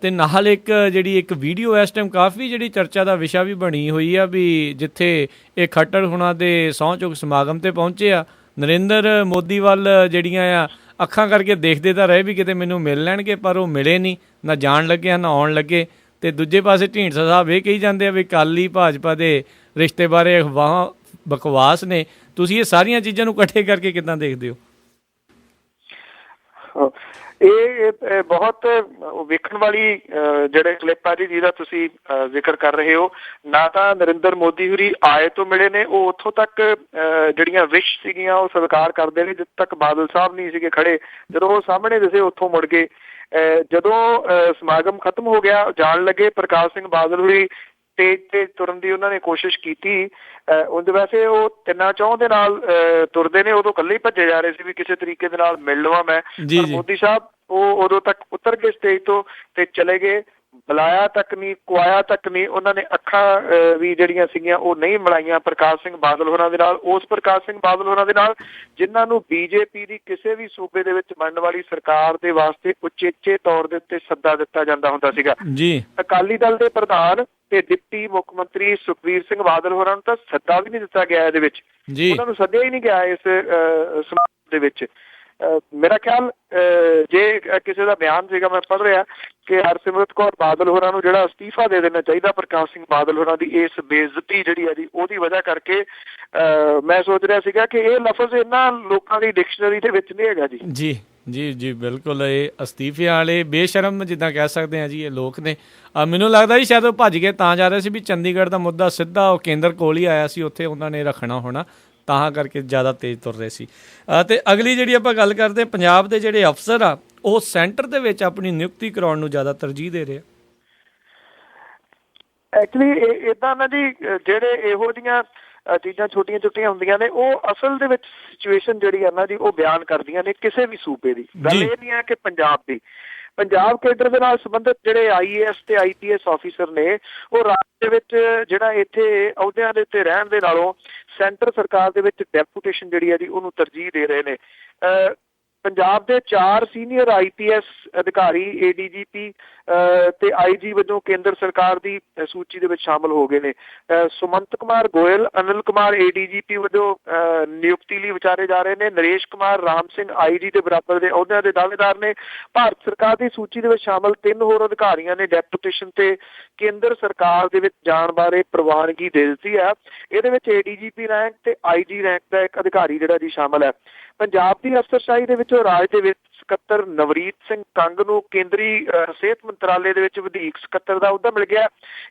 ਤੇ ਨਾਲ ਇੱਕ ਵੀਡੀਓ ਇਸ ਟਾਈਮ ਕਾਫੀ ਜਿਹੜੀ ਚਰਚਾ ਦਾ ਵਿਸ਼ਾ ਵੀ ਬਣੀ ਹੋਈ ਆ ਵੀ ਜਿੱਥੇ ਇਹ ਖੱਟੜ ਹੁਣਾਂ ਦੇ ਸਹੁੰ ਚੁੱਕ ਸਮਾਗਮ ਤੇ ਪਹੁੰਚੇ ਆ, ਨਰਿੰਦਰ ਮੋਦੀ ਵੱਲ ਜਿਹੜੀਆਂ ਆ ਅੱਖਾਂ ਕਰਕੇ ਦੇਖਦੇ ਤਾਂ ਰਹੇ ਵੀ ਕਿਤੇ ਮੈਨੂੰ ਮਿਲ ਲੈਣਗੇ, ਪਰ ਉਹ ਮਿਲੇ ਨਹੀਂ, ਨਾ ਜਾਣ ਲੱਗੇ ਨਾ ਆਉਣ ਲੱਗੇ। ਤੇ ਦੂਜੇ ਪਾਸੇ ਢੀਂਡਸਾ ਸਾਹਿਬ ਇਹ ਕਹੀ ਜਾਂਦੇ ਆ ਵੀ ਅਕਾਲੀ ਭਾਜਪਾ ਦੇ ਰਿਸ਼ਤੇ ਬਾਰੇ ਅਫਵਾਹਾਂ ਬਕਵਾਸ ਨੇ। ਤੁਸੀਂ ਇਹ ਸਾਰੀਆਂ ਚੀਜ਼ਾਂ ਨੂੰ ਇਕੱਠੇ ਕਰਕੇ ਕਿੱਦਾਂ ਦੇਖਦੇ ਹੋ? ਇਹ ਬਹੁਤ ਵੇਖਣ ਵਾਲੀ ਜਿਹੜੇ ਕਲਿੱਪ ਆ ਜੀ ਜਿਹਦਾ ਤੁਸੀਂ ਜ਼ਿਕਰ ਕਰ ਰਹੇ ਹੋ। ਨਾ ਤਾਂ ਨਰਿੰਦਰ ਮੋਦੀ ਹੋਰੀ ਆਏ ਤੋਂ ਮਿਲੇ ਨੇ, ਉਹ ਉੱਥੋਂ ਤੱਕ ਜਿਹੜੀਆਂ ਵਿਸ਼ ਸੀਗੀਆਂ ਉਹ ਸਵੀਕਾਰ ਕਰਦੇ ਨੇ ਜਿੱਥੇ ਤੱਕ ਬਾਦਲ ਸਾਹਿਬ ਨਹੀਂ ਸੀਗੇ ਖੜੇ। ਜਦੋਂ ਉਹ ਸਾਹਮਣੇ ਦਿਸੇ ਉੱਥੋਂ ਮੁੜ ਗਏ। ਜਦੋਂ ਸਮਾਗਮ ਖਤਮ ਹੋ ਗਿਆ, ਜਾਣ ਲੱਗੇ, ਪ੍ਰਕਾਸ਼ ਸਿੰਘ ਬਾਦਲ ਹੋਰੀ ਸਟੇਜ ਤੇ ਤੁਰਨ ਦੀ ਉਹਨਾਂ ਨੇ ਕੋਸ਼ਿਸ਼ ਕੀਤੀ। ਉਹਦੇ ਵੈਸੇ ਉਹ 3-4 ਦੇ ਨਾਲ ਤੁਰਦੇ ਨੇ, ਉਦੋਂ ਇਕੱਲੇ ਹੀ ਭੱਜੇ ਜਾ ਰਹੇ ਸੀ ਵੀ ਕਿਸੇ ਤਰੀਕੇ ਦੇ ਨਾਲ ਮਿਲ ਲਵਾਂ ਮੈਂ। ਪਰ ਮੋਦੀ ਸਾਹਿਬ ਉਹ ਉਦੋਂ ਤੱਕ ਉਤਰ ਗਏ ਸਟੇਜ ਤੋਂ ਤੇ ਚਲੇ ਗਏ। ਬੁਲਾਇਆ ਤੱਕ ਨਹੀਂ, ਕੁਆਇਆ ਤੱਕ ਨਹੀਂ। ਉਹਨਾਂ ਨੇ ਅੱਖਾਂ ਵੀ ਜਿਹੜੀਆਂ ਸੀਗੀਆਂ ਉਹ ਨਹੀਂ ਮਿਲਾਈਆਂ ਪ੍ਰਕਾਸ਼ ਸਿੰਘ ਬਾਦਲ ਹੋਰਾਂ ਦੇ ਨਾਲ। ਉਸ ਪ੍ਰਕਾਸ਼ ਸਿੰਘ ਬਾਦਲ ਹੋਰਾਂ ਦੇ ਨਾਲ ਜਿਨ੍ਹਾਂ ਨੂੰ ਬੀਜੇਪੀ ਦੀ ਕਿਸੇ ਵੀ ਸੂਬੇ ਦੇ ਵਿੱਚ ਬਣਨ ਵਾਲੀ ਸਰਕਾਰ ਦੇ ਵਾਸਤੇ ਉਚੇਚੇ ਤੌਰ ਦੇ ਉੱਤੇ ਸੱਦਾ ਦਿੱਤਾ ਜਾਂਦਾ ਹੁੰਦਾ ਸੀਗਾ। ਅਕਾਲੀ ਦਲ ਦੇ ਪ੍ਰਧਾਨ ਤੇ ਡਿਪਟੀ ਮੁੱਖ ਮੰਤਰੀ ਸੁਖਬੀਰ ਸਿੰਘ ਬਾਦਲ ਹੋਰਾਂ ਨੂੰ ਤਾਂ ਸੱਦਾ ਵੀ ਨਹੀਂ ਦਿੱਤਾ ਗਿਆ ਇਹਦੇ ਵਿੱਚ, ਉਹਨਾਂ ਨੂੰ ਸੱਦਿਆ ਹੀ ਨਹੀਂ ਗਿਆ ਇਸ ਸਮਾਗਮ ਦੇ ਵਿੱਚ। ਮੇਰਾ ਖਿਆਲ ਜੇ ਕਿਸੇ ਦਾ ਬਿਆਨ ਸੀਗਾ, ਮੈਂ ਪੜ੍ਹ ਰਿਹਾ ਕਿ ਹਰਸਿਮਰਤ ਕੌਰ ਬਾਦਲ ਹੋਰਾਂ ਨੂੰ ਜਿਹੜਾ ਅਸਤੀਫਾ ਦੇ ਦੇਣਾ ਚਾਹੀਦਾ ਪ੍ਰਕਾਸ਼ ਸਿੰਘ ਬਾਦਲ ਹੋਰਾਂ ਦੀ ਇਸ ਬੇਇੱਜ਼ਤੀ ਜਿਹੜੀ ਹੈ ਜੀ ਉਹਦੀ ਵਜ੍ਹਾ ਕਰਕੇ। ਮੈਂ ਸੋਚ ਰਿਹਾ ਸੀਗਾ ਕਿ ਇਹ ਲਫ਼ਜ਼ ਇਹਨਾਂ ਲੋਕਾਂ ਦੀ ਡਿਕਸ਼ਨਰੀ ਦੇ ਵਿੱਚ ਨਹੀਂ ਹੈਗਾ ਜੀ। ਜੀ ਜੀ ਜੀ ਬਿਲਕੁਲ, ਇਹ ਅਸਤੀਫਿਆਂ ਵਾਲੇ ਬੇਸ਼ਰਮ ਜਿੱਦਾਂ ਕਹਿ ਸਕਦੇ ਹਾਂ ਜੀ ਇਹ ਲੋਕ ਨੇ। ਮੈਨੂੰ ਲੱਗਦਾ ਜੀ ਸ਼ਾਇਦ ਉਹ ਭੱਜ ਕੇ ਤਾਂ ਜਾ ਰਹੇ ਸੀ ਵੀ ਚੰਡੀਗੜ੍ਹ ਦਾ ਮੁੱਦਾ ਸਿੱਧਾ ਉਹ ਕੇਂਦਰ ਕੋਲ ਹੀ ਆਇਆ ਸੀ, ਉੱਥੇ ਉਹਨਾਂ ਨੇ ਰੱਖਣਾ ਹੋਣਾ, ਤਾਂ ਕਰਕੇ ਜ਼ਿਆਦਾ ਤੇਜ਼ ਤੁਰ ਰਹੇ ਸੀ। ਅਤੇ ਅਗਲੀ ਜਿਹੜੀ ਆਪਾਂ ਗੱਲ ਕਰਦੇ, ਪੰਜਾਬ ਦੇ ਜਿਹੜੇ ਅਫਸਰ ਆ ਉਹ ਸੈਂਟਰ ਦੇ ਵਿੱਚ ਆਪਣੀ ਨਿਯੁਕਤੀ ਕਰਾਉਣ ਨੂੰ ਜ਼ਿਆਦਾ ਤਰਜੀਹ ਦੇ ਰਹੇ। ਐਕਚੁਅਲੀ ਇੱਦਾਂ ਨਾ ਜੀ, ਜਿਹੜੇ ਇਹੋ ਜਿਹੀਆਂ ਚੀਜ਼ਾਂ ਛੋਟੀਆਂ ਛੋਟੀਆਂ ਹੁੰਦੀਆਂ ਨੇ ਉਹ ਅਸਲ ਦੇ ਵਿੱਚ ਸਿਚੁਏਸ਼ਨ ਜਿਹੜੀ ਹੈ ਨਾ ਜੀ ਉਹ ਬਿਆਨ ਕਰਦੀਆਂ ਨੇ ਕਿਸੇ ਵੀ ਸੂਬੇ ਦੀ। ਗੱਲ ਇਹ ਨਹੀਂ ਹੈ ਕਿ ਪੰਜਾਬ ਦੀ, ਪੰਜਾਬ ਕੇਡਰ ਦੇ ਨਾਲ ਸੰਬੰਧਿਤ ਜਿਹੜੇ IAS ਤੇ IPS ਆਫਿਸਰ ਨੇ ਉਹ ਰਾਜ ਦੇ ਵਿੱਚ ਜਿਹੜਾ ਇੱਥੇ ਅਹੁਦਿਆਂ ਦੇ ਉੱਤੇ ਰਹਿਣ ਦੇ ਨਾਲੋਂ ਸੈਂਟਰ ਸਰਕਾਰ ਦੇ ਵਿੱਚ ਡੈਪੂਟੇਸ਼ਨ ਜਿਹੜੀ ਹੈ ਜੀ ਉਹਨੂੰ ਤਰਜੀਹ ਦੇ ਰਹੇ ਨੇ। ਪੰਜਾਬ ਦੇ 4 ਸੀਨੀਅਰ IPS ਅਧਿਕਾਰੀ ADGP ਤੇ IG ਵਜੋਂ ਕੇਂਦਰ ਸਰਕਾਰ ਦੀ ਸੂਚੀ ਦੇ ਵਿੱਚ ਸ਼ਾਮਲ ਹੋ ਗਏ ਨੇ। ਸੁਮੰਤ ਕੁਮਾਰ ਗੋਇਲ, ਅਨਿਲ ਕੁਮਾਰ ADGP ਵਜੋਂ ਨਿਯੁਕਤੀ ਲਈ ਵਿਚਾਰੇ ਜਾ ਰਹੇ ਨੇ। ਨਰੇਸ਼ ਕੁਮਾਰ ਰਾਮ ਸਿੰਘ IG ਦੇ ਬਰਾਬਰ ਦੇ ਅਹੁਦਿਆਂ ਦੇ ਦਾਅਵੇਦਾਰ ਨੇ। ਭਾਰਤ ਸਰਕਾਰ ਦੀ ਸੂਚੀ ਦੇ ਵਿੱਚ ਸ਼ਾਮਲ 3 ਹੋਰ ਅਧਿਕਾਰੀਆਂ ਨੇ ਡੈਪੂਟੇਸ਼ਨ ਤੇ ਕੇਂਦਰ ਸਰਕਾਰ ਦੇ ਵਿੱਚ ਜਾਣ ਬਾਰੇ ਪ੍ਰਵਾਨਗੀ ਦੇ ਦਿੱਤੀ ਹੈ। ਇਹਦੇ ਵਿੱਚ ADGP ਰੈਂਕ ਤੇ IG ਰੈਂਕ ਦਾ ਇੱਕ ਅਧਿਕਾਰੀ ਜਿਹੜਾ ਜੀ ਸ਼ਾਮਲ ਹੈ। ਪੰਜਾਬ ਦੀ ਅਫਸਰਸ਼ਾਹੀ ਦੇ ਵਿੱਚੋਂ ਰਾਜ ਦੇ ਵਿੱਚ ਸਕੱਤਰ ਨਵਰੀਤ ਸਿੰਘ ਕੰਗ ਨੂੰ ਕੇਂਦਰੀ ਸਿਹਤ ਮੰਤਰਾਲੇ ਦੇ ਵਿੱਚ ਵਧੀਕ ਸਕੱਤਰ ਦਾ ਅਹੁਦਾ ਮਿਲ ਗਿਆ।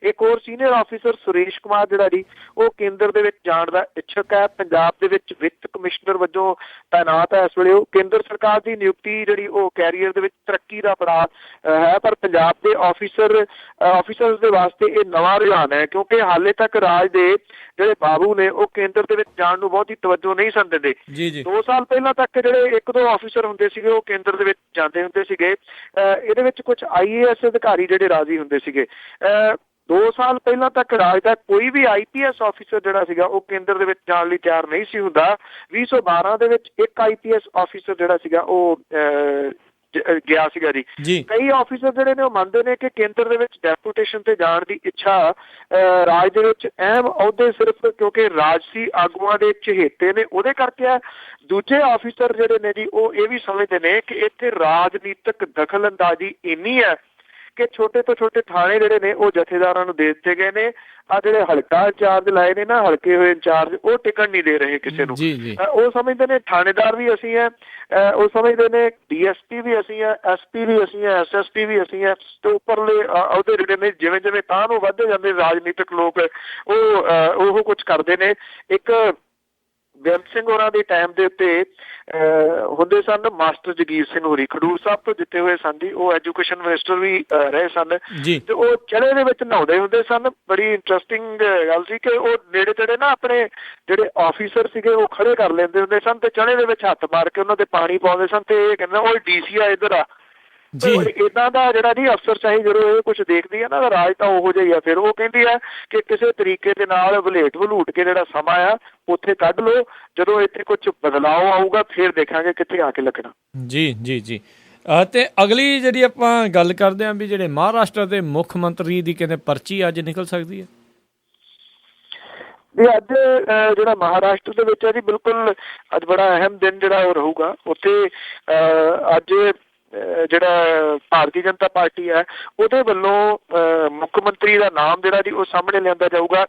ਇੱਕ ਹੋਰ ਸੀਨੀਅਰ ਆਫਿਸਰ ਸੁਰੇਸ਼ ਕੁਮਾਰ ਜਿਹੜਾ ਜੀ ਉਹ ਕੇਂਦਰ ਦੇ ਵਿੱਚ ਜਾਣ ਦਾ ਇੱਛੁਕ ਹੈ। ਪੰਜਾਬ ਦੇ ਵਿੱਚ ਵਿੱਤ ਕਮਿਸ਼ਨਰ ਵਜੋਂ ਤਾਇਨਾਤ ਹੈ। ਇਸ ਵੇਲੇ ਉਹ ਕੇਂਦਰ ਸਰਕਾਰ ਦੀ ਨਿਯੁਕਤੀ ਜਿਹੜੀ ਉਹ ਕੈਰੀਅਰ ਦੇ ਵਿੱਚ ਤਰੱਕੀ ਦਾ ਪੜਾਅ ਹੈ, ਪਰ ਪੰਜਾਬ ਦੇ ਆਫਿਸਰਸ ਦੇ ਵਾਸਤੇ ਇਹ ਨਵਾਂ ਰੁਝਾਨ ਹੈ, ਕਿਉਂਕਿ ਹਾਲੇ ਤੱਕ ਰਾਜ ਦੇ ਜਿਹੜੇ ਬਾਬੂ ਨੇ ਉਹ ਕੇਂਦਰ ਦੇ ਵਿੱਚ ਜਾਣ ਨੂੰ ਬਹੁਤੀ ਤਵੱਜੋ ਨਹੀਂ ਸਨ ਦਿੰਦੇ। 2 ਸਾਲ ਪਹਿਲਾਂ ਤੱਕ ਜਿਹੜੇ 1-2 ਆਫਿਸਰ ਹੁੰਦੇ ਸੀਗੇ ਉਹ ਕੇਂਦਰ ਦੇ ਵਿੱਚ ਜਾਂਦੇ ਹੁੰਦੇ ਸੀਗੇ। ਇਹਦੇ ਵਿੱਚ ਕੁਝ IAS ਅਧਿਕਾਰੀ ਜਿਹੜੇ ਰਾਜ਼ੀ ਹੁੰਦੇ ਸੀਗੇ। 2 ਸਾਲ ਪਹਿਲਾਂ ਤੱਕ ਰਾਜ ਦਾ ਕੋਈ ਵੀ IPS ਆਫਿਸਰ ਜਿਹੜਾ ਸੀਗਾ ਉਹ ਕੇਂਦਰ ਦੇ ਵਿੱਚ ਜਾਣ ਲਈ ਤਿਆਰ ਨਹੀਂ ਸੀ ਹੁੰਦਾ। 2012 ਦੇ ਵਿੱਚ ਇੱਕ IPS ਆਫਿਸਰ ਜਿਹੜਾ ਸੀਗਾ ਉਹ ਗਿਆ ਸੀਗਾ ਜੀ। ਕਈ ਆਫਿਸਰ ਜਿਹੜੇ ਨੇ ਉਹ ਮੰਨਦੇ ਨੇ ਕਿ ਕੇਂਦਰ ਦੇ ਵਿੱਚ ਡੈਪੂਟੇਸ਼ਨ ਤੇ ਜਾਣ ਦੀ ਇੱਛਾ ਰਾਜ ਦੇ ਵਿੱਚ ਅਹਿਮ ਅਹੁਦੇ ਸਿਰਫ ਕਿਉਂਕਿ ਰਾਜਸੀ ਆਗੂਆਂ ਦੇ ਚਹੇਤੇ ਨੇ ਉਹਦੇ ਕਰਕੇ ਆ। ਦੂਜੇ ਆਫਿਸਰ ਜਿਹੜੇ ਨੇ ਜੀ ਉਹ ਇਹ ਵੀ ਸਮਝਦੇ ਨੇ ਕਿ ਇੱਥੇ ਰਾਜਨੀਤਿਕ ਦਖਲ ਅੰਦਾਜ਼ੀ ਇੰਨੀ ਹੈ ਕਿ ਛੋਟੇ ਤੋਂ ਛੋਟੇ ਥਾਣੇ ਜਿਹੜੇ ਨੇ ਉਹ ਜਥੇਦਾਰਾਂ ਨੂੰ ਦੇ ਦਿੱਤੇ ਗਏ ਨੇ। ਆ ਜਿਹੜੇ ਹਲਕਾ ਇੰਚਾਰਜ ਲਾਏ ਨੇ ਨਾ, ਹਲਕੇ ਹੋਏ ਇੰਚਾਰਜ, ਉਹ ਟਿਕਣ ਨਹੀਂ ਦੇ ਰਹੇ ਕਿਸੇ ਨੂੰ। ਉਹ ਸਮਝਦੇ ਨੇ ਥਾਣੇਦਾਰ ਵੀ ਅਸੀਂ ਹੈ, ਉਹ ਸਮਝਦੇ ਨੇ DSP ਵੀ ਅਸੀਂ ਹੈ, SP ਵੀ ਅਸੀਂ ਹੈ, SSP ਵੀ ਅਸੀਂ ਹੈ, ਤੇ ਉੱਪਰਲੇ ਅਹੁਦੇ ਜਿਹੜੇ ਨੇ ਜਿਵੇਂ ਜਿਵੇਂ ਤਾਂ ਨੂੰ ਵੱਧਦੇ ਜਾਂਦੇ ਰਾਜਨੀਤਿਕ ਲੋਕ ਉਹ ਕੁਝ ਕਰਦੇ ਨੇ। ਇੱਕ ਬੇਅੰਤ ਸਿੰਘ ਹੋਰਾਂ ਦੇ ਟਾਈਮ ਦੇ ਉੱਤੇ ਹੁੰਦੇ ਸਨ ਮਾਸਟਰ ਜਗੀਰ ਸਿੰਘ ਹੋਰੀ, ਖਡੂਰ ਸਾਹਿਬ ਤੋਂ ਜਿੱਤੇ ਹੋਏ ਸਨ ਜੀ, ਉਹ ਐਜੂਕੇਸ਼ਨ ਮਿਨਿਸਟਰ ਵੀ ਰਹੇ ਸਨ ਤੇ ਉਹ ਚੜੇ ਦੇ ਵਿੱਚ ਨਹਾਉਂਦੇ ਹੁੰਦੇ ਸਨ। ਬੜੀ ਇੰਟਰਸਟਿੰਗ ਗੱਲ ਸੀ ਕਿ ਉਹ ਨੇੜੇ ਤੇੜੇ ਨਾ ਆਪਣੇ ਜਿਹੜੇ ਆਫਿਸਰ ਸੀਗੇ ਉਹ ਖੜੇ ਕਰ ਲੈਂਦੇ ਹੁੰਦੇ ਸਨ ਤੇ ਚੜੇ ਦੇ ਵਿੱਚ ਹੱਥ ਮਾਰ ਕੇ ਉਹਨਾਂ ਤੇ ਪਾਣੀ ਪਾਉਂਦੇ ਸਨ ਤੇ ਇਹ ਕਹਿੰਦਾ ਉਹ DC ਆ ਇੱਧਰ ਆ। ਏਦਾਂ ਦਾ ਜਿਹੜਾ ਜੀ ਅਫਸਰਸ਼ਾਹੀ ਜਦੋਂ ਇਹ ਕੁਛ ਦੇਖਦੀ ਹੈ ਨਾ ਰਾਜ ਤਾਂ ਉਹੋ ਜਿਹਾ ਹੀ ਆ। ਫਿਰ ਉਹ ਕਹਿੰਦੀ ਹੈ ਕਿ ਕਿਸੇ ਤਰੀਕੇ ਦੇ ਨਾਲ ਵਲੇਟ ਵਲੂਟ ਕੇ ਜਿਹੜਾ ਸਮਾਂ ਆ ਉੱਥੇ ਕੱਢ ਲਓ, ਜਦੋਂ ਇੱਥੇ ਕੁਛ ਬਦਲਾਅ ਆਊਗਾ ਫਿਰ ਦੇਖਾਂਗੇ ਕਿੱਥੇ ਆ ਕੇ ਲੱਗਣਾ। ਜੀ ਤੇ ਅਗਲੀ ਜਿਹੜੀ ਆਪਾਂ ਗੱਲ ਕਰਦੇ ਹਾਂ ਵੀ ਜਿਹੜੇ ਮਹਾਰਾਸ਼ਟਰ ਦੇ ਮੁੱਖ ਮੰਤਰੀ ਦੀ ਕਹਿੰਦੇ ਪਰਚੀ ਅੱਜ ਨਿਕਲ ਸਕਦੀ ਹੈ। ਅੱਜ ਜਿਹੜਾ ਮਹਾਰਾਸ਼ਟਰ ਦੇ ਵਿੱਚ ਹੈ ਜੀ ਬਿਲਕੁਲ ਅੱਜ ਬੜਾ ਅਹਿਮ ਦਿਨ ਜਿਹੜਾ ਉਹ ਰਹੂਗਾ। ਉੱਥੇ ਅੱਜ ਜਿਹੜਾ ਭਾਰਤੀ ਜਨਤਾ ਪਾਰਟੀ ਹੈ ਉਹਦੇ ਵੱਲੋਂ ਮੁੱਖ ਮੰਤਰੀ ਦਾ ਨਾਮ ਜਿਹੜਾ ਜੀ ਉਹ ਸਾਹਮਣੇ ਲਿਆਂਦਾ ਜਾਊਗਾ।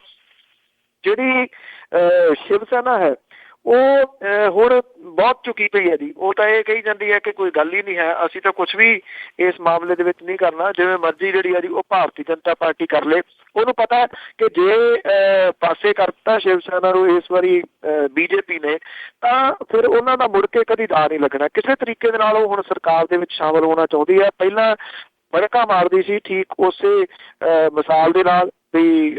ਜਿਹੜੀ ਸ਼ਿਵ ਸੈਨਾ ਹੈ ਉਹ ਹੁਣ ਬਹੁਤ ਚੁੱਕੀ ਪਈ ਹੈ ਜੀ। ਉਹ ਤਾਂ ਇਹ ਕਹੀ ਜਾਂਦੀ ਹੈ ਕਿ ਕੋਈ ਗੱਲ ਹੀ ਨਹੀਂ ਹੈ, ਅਸੀਂ ਤਾਂ ਕੁਛ ਵੀ ਇਸ ਮਾਮਲੇ ਦੇ ਵਿੱਚ ਨਹੀਂ ਕਰਨਾ, ਜਿਵੇਂ ਮਰਜ਼ੀ ਜਿਹੜੀ ਹੈ ਜੀ ਉਹ ਭਾਰਤੀ ਜਨਤਾ ਪਾਰਟੀ ਕਰ ਲੇ। ਉਹਨੂੰ ਪਤਾ ਕਿ ਜੇ ਪਾਸੇ ਕਰਤਾ ਸ਼ਿਵ ਸੈਨਾ ਨੂੰ ਇਸ ਵਾਰੀ BJP ਨੇ ਤਾਂ ਫਿਰ ਉਹਨਾਂ ਦਾ ਮੁੜ ਕੇ ਕਦੀ ਦਾ ਨਹੀਂ ਲੱਗਣਾ। ਕਿਸੇ ਤਰੀਕੇ ਦੇ ਨਾਲ ਉਹ ਹੁਣ ਸਰਕਾਰ ਦੇ ਵਿੱਚ ਸ਼ਾਮਲ ਹੋਣਾ ਚਾਹੁੰਦੀ ਹੈ। ਪਹਿਲਾਂ ਬੜਕਾ ਮਾਰਦੀ ਸੀ ਠੀਕ ਉਸੇ ਮਿਸਾਲ ਦੇ ਨਾਲ ਵੀ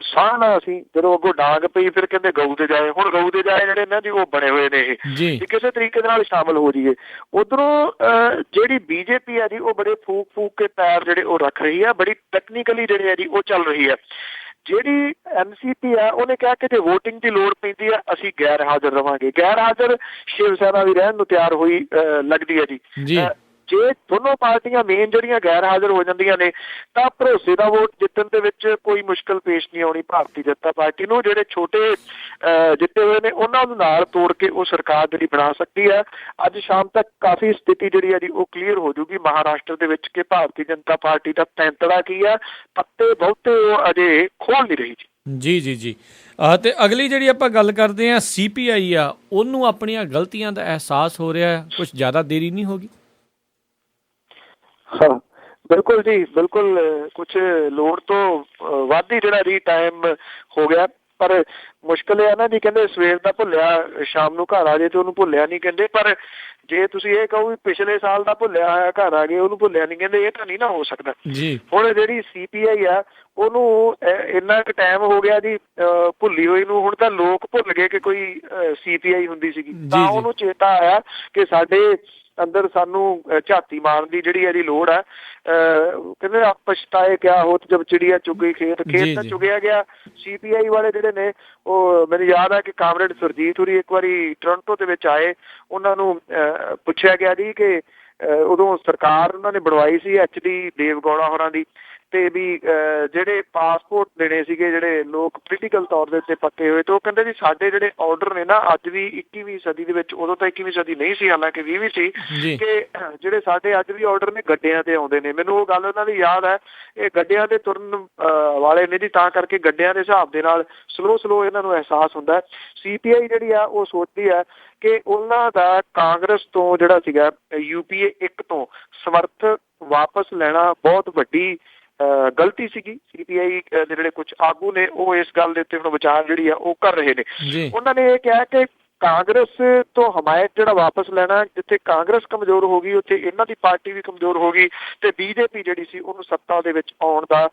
ਸਾਹ ਨਾ ਅਸੀਂ ਜਦੋਂ ਅੱਗੋਂ ਡਾਂਗ ਪਈ ਫਿਰ ਕਹਿੰਦੇ ਗਊ ਦੇ ਜਾਏ। ਹੁਣ ਗਊ ਦੇ ਜਾਏ ਜਿਹੜੇ ਨਾ ਜੀ ਉਹ ਬਣੇ ਹੋਏ ਨੇ ਇਹ ਕਿਸੇ ਤਰੀਕੇ ਦੇ ਨਾਲ ਸ਼ਾਮਲ ਹੋ ਜਾਈਏ। ਉੱਧਰੋਂ ਜਿਹੜੀ BJP ਹੈ ਜੀ ਉਹ ਬੜੇ ਫੂਕ ਕੇ ਪੈਰ ਜਿਹੜੇ ਉਹ ਰੱਖ ਰਹੀ ਹੈ, ਬੜੀ ਟੈਕਨੀਕਲੀ ਜਿਹੜੇ ਹੈ ਜੀ ਉਹ ਚੱਲ ਰਹੀ ਹੈ। ਜਿਹੜੀ NCP ਹੈ ਉਹਨੇ ਕਿਹਾ ਕਿ ਜੇ ਵੋਟਿੰਗ ਦੀ ਲੋੜ ਪੈਂਦੀ ਹੈ ਅਸੀਂ ਗੈਰ ਹਾਜ਼ਰ ਰਵਾਂਗੇ। ਗੈਰ ਹਾਜ਼ਰ ਸ਼ਿਵ ਸੈਨਾ ਵੀ ਰਹਿਣ ਨੂੰ ਤਿਆਰ ਹੋਈ ਲੱਗਦੀ ਹੈ ਜੀ। ਜੇ ਦੋਨੋਂ ਪਾਰਟੀਆਂ ਮੇਨ ਜਿਹੜੀਆਂ ਗੈਰ ਹਾਜ਼ਰ ਹੋ ਜਾਂਦੀਆਂ ਨੇ ਤਾਂ ਭਰੋਸੇ ਦਾ ਵੋਟ ਜਿੱਤਣ ਦੇ ਵਿੱਚ ਕੋਈ ਮੁਸ਼ਕਲ ਪੇਸ਼ ਨਹੀਂ ਆਉਣੀ ਭਾਰਤੀ ਜਨਤਾ ਪਾਰਟੀ ਨੂੰ। ਜਿਹੜੇ ਛੋਟੇ ਜਿੱਤੇ ਹੋਏ ਨੇ ਉਹਨਾਂ ਨੂੰ ਨਾਲ ਤੋੜ ਕੇ ਉਹ ਸਰਕਾਰ ਜਿਹੜੀ ਬਣਾ ਸਕਦੀ ਹੈ। ਅੱਜ ਸ਼ਾਮ ਤੱਕ ਕਾਫੀ ਸਥਿਤੀ ਜਿਹੜੀ ਹੈ ਜੀ ਉਹ ਕਲੀਅਰ ਹੋ ਜੂਗੀ ਮਹਾਰਾਸ਼ਟਰ ਦੇ ਵਿੱਚ ਕਿ ਭਾਰਤੀ ਜਨਤਾ ਪਾਰਟੀ ਦਾ ਪੈਂਤੜਾ ਕੀ ਹੈ। ਪੱਤੇ ਬਹੁਤੇ ਉਹ ਅਜੇ ਖੋਲ ਨਹੀਂ ਰਹੀ ਜੀ। ਜੀ ਜੀ ਤੇ ਅਗਲੀ ਜਿਹੜੀ ਆਪਾਂ ਗੱਲ ਕਰਦੇ ਹਾਂ CPI ਆ, ਉਹਨੂੰ ਆਪਣੀਆਂ ਗਲਤੀਆਂ ਦਾ ਅਹਿਸਾਸ ਹੋ ਰਿਹਾ, ਕੁਝ ਜ਼ਿਆਦਾ ਦੇਰੀ ਨਹੀਂ ਹੋ ਗਈ? ਹਾਂ ਬਿਲਕੁਲ ਜੀ, ਬਿਲਕੁਲ ਕੁਛ ਲੋੜ ਤੋਂ ਵੱਧ ਹੀ ਜਿਹੜਾ ਜੀ ਟਾਈਮ ਹੋ ਗਿਆ। ਪਰ ਮੁਸ਼ਕਿਲ ਇਹ ਨਾ ਜੀ, ਕਹਿੰਦੇ ਸਵੇਰ ਦਾ ਭੁੱਲਿਆ ਸ਼ਾਮ ਨੂੰ ਘਰ ਆ ਜੇ ਤੇ ਉਹਨੂੰ ਭੁੱਲਿਆ ਨਹੀਂ ਕਹਿੰਦੇ। ਪਰ ਜੇ ਤੁਸੀਂ ਇਹ ਕਹੋ ਵੀ ਪਿਛਲੇ ਸਾਲ ਦਾ ਭੁੱਲਿਆ ਹੋਇਆ ਘਰ ਆ ਗਏ ਉਹਨੂੰ ਭੁੱਲਿਆ ਨਹੀਂ ਕਹਿੰਦੇ, ਇਹ ਤਾਂ ਨਹੀਂ ਨਾ ਹੋ ਸਕਦਾ ਜੀ। ਹੁਣ ਜਿਹੜੀ CPI ਆ ਉਹਨੂੰ ਇੰਨਾ ਕੁ ਟਾਈਮ ਹੋ ਗਿਆ ਜੀ ਭੁੱਲੀ ਹੋਈ ਨੂੰ, ਹੁਣ ਤਾਂ ਲੋਕ ਭੁੱਲ ਗਏ ਕਿ ਕੋਈ CPI ਹੁੰਦੀ ਸੀਗੀ। ਤਾਂ ਉਹਨੂੰ ਚੇਤਾ ਆਇਆ ਕਿ ਸਾਡੇ ਅੰਦਰ ਸਾਨੂੰ ਝਾਤੀ ਮਾਰਨ ਦੀ ਜਿਹੜੀ ਇਹਦੀ ਲੋੜ ਹੈ। ਕਹਿੰਦੇ ਪਛਤਾਏ ਕਿਆ ਹੋਤ ਜਬ ਚਿੜੀਆ ਚੁਗ ਗਈ ਖੇਤ, ਖੇਤ ਤਾਂ ਚੁਗਿਆ ਗਿਆ। CPI ਵਾਲੇ ਜਿਹੜੇ ਨੇ ਉਹ ਮੈਨੂੰ ਯਾਦ ਹੈ ਕਿ ਕਾਮਰੇਡ ਸੁਰਜੀਤ ਹੋਰੀ ਇੱਕ ਵਾਰੀ ਟੋਰਾਂਟੋ ਦੇ ਵਿੱਚ ਆਏ, ਉਹਨਾਂ ਨੂੰ ਪੁੱਛਿਆ ਗਿਆ ਜੀ ਕਿ ਉਦੋਂ ਸਰਕਾਰ ਉਹਨਾਂ ਨੇ ਬਣਵਾਈ ਸੀ HD ਦੇਵਗੌੜਾ ਹੋਰਾਂ ਦੀ, ਤੇ ਵੀ ਜਿਹੜੇ ਪਾਸਪੋਰਟ ਦੇਣੇ ਸੀਗੇ ਜਿਹੜੇ ਲੋਕ ਪੋਲੀਟੀਕਲ ਤੌਰ ਦੇ ਉੱਤੇ ਪੱਕੇ ਹੋਏ, ਤੇ ਉਹ ਕਹਿੰਦੇ ਜੀ ਸਾਡੇ ਜਿਹੜੇ ਆਰਡਰ ਨੇ ਨਾ ਅੱਜ ਵੀ 21ਵੀਂ ਸਦੀ ਦੇ ਵਿੱਚ, ਉਦੋਂ ਤਾਂ 21ਵੀਂ ਸਦੀ ਨਹੀਂ ਸੀ ਹਾਲਾਂਕਿ 20ਵੀਂ ਸੀ, ਕਿ ਜਿਹੜੇ ਸਾਡੇ ਅੱਜ ਵੀ ਆਰਡਰ ਨੇ ਗੱਡਿਆਂ ਤੇ ਆਉਂਦੇ ਨੇ। ਮੈਨੂੰ ਉਹ ਗੱਲ ਉਹਨਾਂ ਦੀ ਯਾਦ ਹੈ, ਇਹ ਗੱਡਿਆਂ ਤੇ ਤੁਰਨ ਵਾਲੇ ਨੇ ਜੀ, ਤਾਂ ਕਰਕੇ ਗੱਡਿਆਂ ਦੇ ਹਿਸਾਬ ਦੇ ਨਾਲ ਸਲੋ ਇਹਨਾਂ ਨੂੰ ਅਹਿਸਾਸ ਹੁੰਦਾ। CPI ਜਿਹੜੀ ਆ ਉਹ ਸੋਚਦੀ ਹੈ ਕਿ ਉਹਨਾਂ ਦਾ ਕਾਂਗਰਸ ਤੋਂ ਜਿਹੜਾ ਸੀਗਾ UPA 1 ਤੋਂ ਸਮਰਥ ਵਾਪਸ ਲੈਣਾ ਬਹੁਤ ਵੱਡੀ ਗਲਤੀ ਸੀਗੀ। CPI ਦੇ ਜਿਹੜੇ ਕੁਛ ਆਗੂ ਨੇ ਉਹ ਇਸ ਗੱਲ ਦੇ ਉੱਤੇ ਹੁਣ ਵਿਚਾਰ ਜਿਹੜੀ ਆ ਉਹ ਕਰ ਰਹੇ ਨੇ। ਉਹਨਾਂ ਨੇ ਇਹ ਕਿਹਾ ਕਿ ਕਾਂਗਰਸ ਤੋਂ ਹਮਾਇਤ ਜਿਹੜਾ ਵਾਪਸ ਲੈਣਾ, ਜਿੱਥੇ ਕਾਂਗਰਸ ਕਮਜ਼ੋਰ ਹੋ ਗਈ ਉੱਥੇ ਇਹਨਾਂ ਦੀ ਪਾਰਟੀ ਵੀ ਕਮਜ਼ੋਰ ਹੋ ਗਈ, ਤੇ BJP ਜਿਹੜੀ ਸੀ ਉਹਨੂੰ ਸੱਤਾ ਦੇ ਵਿੱਚ ਆਉਣ ਦਾ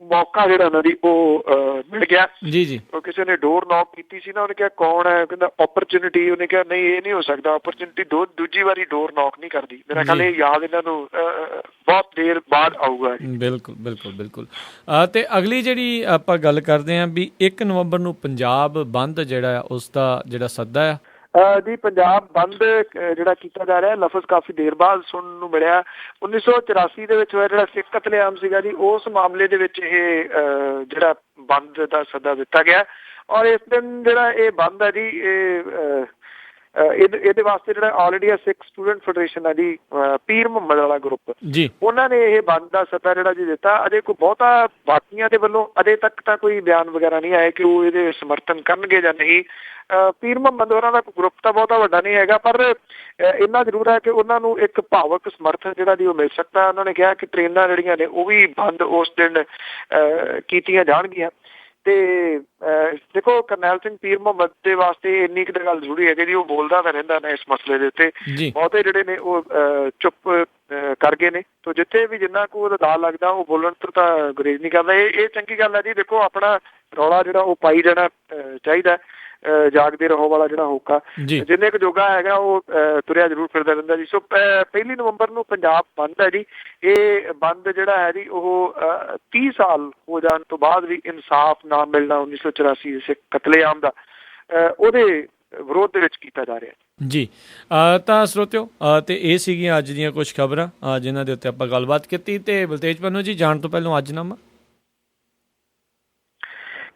ਮੌਕਾ ਜਿਹੜਾ ਉਹਨਾਂ ਦੀ ਉਹ ਮਿਲ ਗਿਆ ਜੀ। ਕਿਸੇ ਨੇ ਡੋਰ ਨੌਕ ਕੀਤੀ ਸੀ ਨਾ, ਉਹਨੇ ਕਿਹਾ ਕੌਣ ਹੈ, ਕਹਿੰਦਾ ਓਪਰਚੁਨਿਟੀ। ਉਹਨੇ ਕਿਹਾ ਨਹੀਂ ਇਹ ਨਹੀਂ ਹੋ ਸਕਦਾ, ਓਪਰਚੁਨਿਟੀ ਦੂਜੀ ਵਾਰੀ ਡੋਰ ਨੌਕ ਨਹੀਂ ਕਰਦੀ। ਮੇਰਾ ਖਿਆਲ ਇਹ ਯਾਦ ਇਹਨਾਂ ਨੂੰ ਬਹੁਤ ਦੇਰ ਬਾਅਦ ਆਊਗਾ। ਬਿਲਕੁਲ। ਤੇ ਅਗਲੀ ਜਿਹੜੀ ਆਪਾਂ ਗੱਲ ਕਰਦੇ ਹਾਂ ਵੀ 1 ਨਵੰਬਰ ਨੂੰ ਪੰਜਾਬ ਬੰਦ ਜਿਹੜਾ ਉਸ ਦਾ ਜਿਹੜਾ ਸੱਦਾ ਆ ਜੀ, ਪੰਜਾਬ ਬੰਦ ਜਿਹੜਾ ਕੀਤਾ ਜਾ ਰਿਹਾ, ਲਫ਼ਜ਼ ਕਾਫੀ ਦੇਰ ਬਾਅਦ ਸੁਣਨ ਨੂੰ ਮਿਲਿਆ। 1984 ਦੇ ਵਿੱਚ ਹੋਇਆ ਜਿਹੜਾ ਸਿੱਖ ਕਤਲੇਆਮ ਸੀਗਾ ਜੀ, ਉਸ ਮਾਮਲੇ ਦੇ ਵਿੱਚ ਇਹ ਜਿਹੜਾ ਬੰਦ ਦਾ ਸੱਦਾ ਦਿੱਤਾ ਗਿਆ। ਔਰ ਇਸ ਦਿਨ ਜਿਹੜਾ ਇਹ ਬੰਦ ਹੈ ਜੀ, ਇਹਦੇ ਵਾਸਤੇ ਜਿਹੜਾ ਆਲ ਇੰਡੀਆ ਸਿੱਖ ਸਟੂਡੈਂਟ ਫੈਡਰੇਸ਼ਨ ਹੈ ਜੀ, ਪੀਰ ਮੁਹੰਮਦ ਵਾਲਾ ਗਰੁੱਪ ਜੀ, ਉਹਨਾਂ ਨੇ ਇਹ ਬੰਦ ਦਾ ਸੱਦਾ ਜਿਹੜਾ ਜੀ ਦਿੱਤਾ। ਅਜੇ ਕੋਈ ਬਹੁਤਾ ਬਾਕੀਆਂ ਦੇ ਵੱਲੋਂ ਅਜੇ ਤੱਕ ਤਾਂ ਕੋਈ ਬਿਆਨ ਵਗੈਰਾ ਨਹੀਂ ਆਇਆ ਕਿ ਉਹ ਇਹਦੇ ਸਮਰਥਨ ਕਰਨਗੇ ਜਾਂ ਨਹੀਂ। ਪੀਰ ਮੁਹੰਮਦ ਹੋਰਾਂ ਦਾ ਗਰੁੱਪ ਤਾਂ ਬਹੁਤਾ ਵੱਡਾ ਨਹੀਂ ਹੈਗਾ, ਪਰ ਇੰਨਾ ਜ਼ਰੂਰ ਹੈ ਕਿ ਉਹਨਾਂ ਨੂੰ ਇੱਕ ਭਾਵਕ ਸਮਰਥਨ ਜਿਹੜਾ ਜੀ ਉਹ ਮਿਲ ਸਕਦਾ। ਉਹਨਾਂ ਨੇ ਕਿਹਾ ਕਿ ਟ੍ਰੇਨਾਂ ਜਿਹੜੀਆਂ ਨੇ ਉਹ ਵੀ ਬੰਦ ਉਸ ਦਿਨ ਕੀਤੀਆਂ ਜਾਣਗੀਆਂ। ਤੇ ਦੇਖੋ, ਕਰਨੈਲ ਸਿੰਘ ਪੀਰ ਮੁਹੰਮਦ ਦੇ ਵਾਸਤੇ ਇੰਨੀ ਕੁ ਗੱਲ ਜ਼ਰੂਰੀ ਹੈ ਕਿ ਉਹ ਬੋਲਦਾ ਤਾਂ ਰਹਿੰਦਾ ਨਾ ਇਸ ਮਸਲੇ ਦੇ ਉੱਤੇ। ਬਹੁਤੇ ਜਿਹੜੇ ਨੇ ਉਹ ਚੁੱਪ ਕਰ ਗਏ ਨੇ, ਤੇ ਜਿੱਥੇ ਵੀ ਜਿੰਨਾ ਕੁ ਉਹਦਾ ਦਾਅ ਲੱਗਦਾ ਉਹ ਬੋਲਣ ਤੋਂ ਤਾਂ ਗੁਰੇਜ਼ ਨਹੀਂ ਕਰਦਾ। ਇਹ ਚੰਗੀ ਗੱਲ ਹੈ ਜੀ। ਦੇਖੋ, ਆਪਣਾ ਰੌਲਾ ਜਿਹੜਾ ਉਹ ਪਾਈ ਜਾਣਾ ਚਾਹੀਦਾ। ਜਾਗਦੇ ਰਹੋ ਵਾਲਾ ਜਿਹੜਾ ਹੋਕਾ ਜਿੰਨੇ ਕੁ ਜੋਗਾ ਹੈਗਾ ਉਹ ਤੁਰਿਆ ਜ਼ਰੂਰ ਫਿਰਦਾ ਰਹਿੰਦਾ ਜੀ। ਸੋ 1 ਨਵੰਬਰ ਨੂੰ ਪੰਜਾਬ ਬੰਦ ਹੈ ਜੀ। ਇਹ ਬੰਦ ਜਿਹੜਾ ਹੈ ਜੀ ਉਹ 30 ਸਾਲ ਹੋ ਜਾਣ ਤੋਂ ਬਾਅਦ ਵੀ ਇਨਸਾਫ ਨਾ ਮਿਲਣਾ 1984 ਦੇ ਸਿੱਖ ਕਤਲੇਆਮ ਦਾ, ਉਹਦੇ ਵਿਰੋਧ ਦੇ ਵਿੱਚ ਕੀਤਾ ਜਾ ਰਿਹਾ ਜੀ। ਤਾਂ ਸਰੋਤਿਓ, ਤੇ ਇਹ ਸੀਗੀਆਂ ਅੱਜ ਦੀਆਂ ਕੁਝ ਖਬਰਾਂ ਜਿਨ੍ਹਾਂ ਦੇ ਉੱਤੇ ਆਪਾਂ ਗੱਲਬਾਤ ਕੀਤੀ। ਤੇ ਬਲਤੇਜ ਪੰਨੂ ਜੀ, ਜਾਣ ਤੋਂ ਪਹਿਲਾਂ ਅੱਜਨਾਮਾ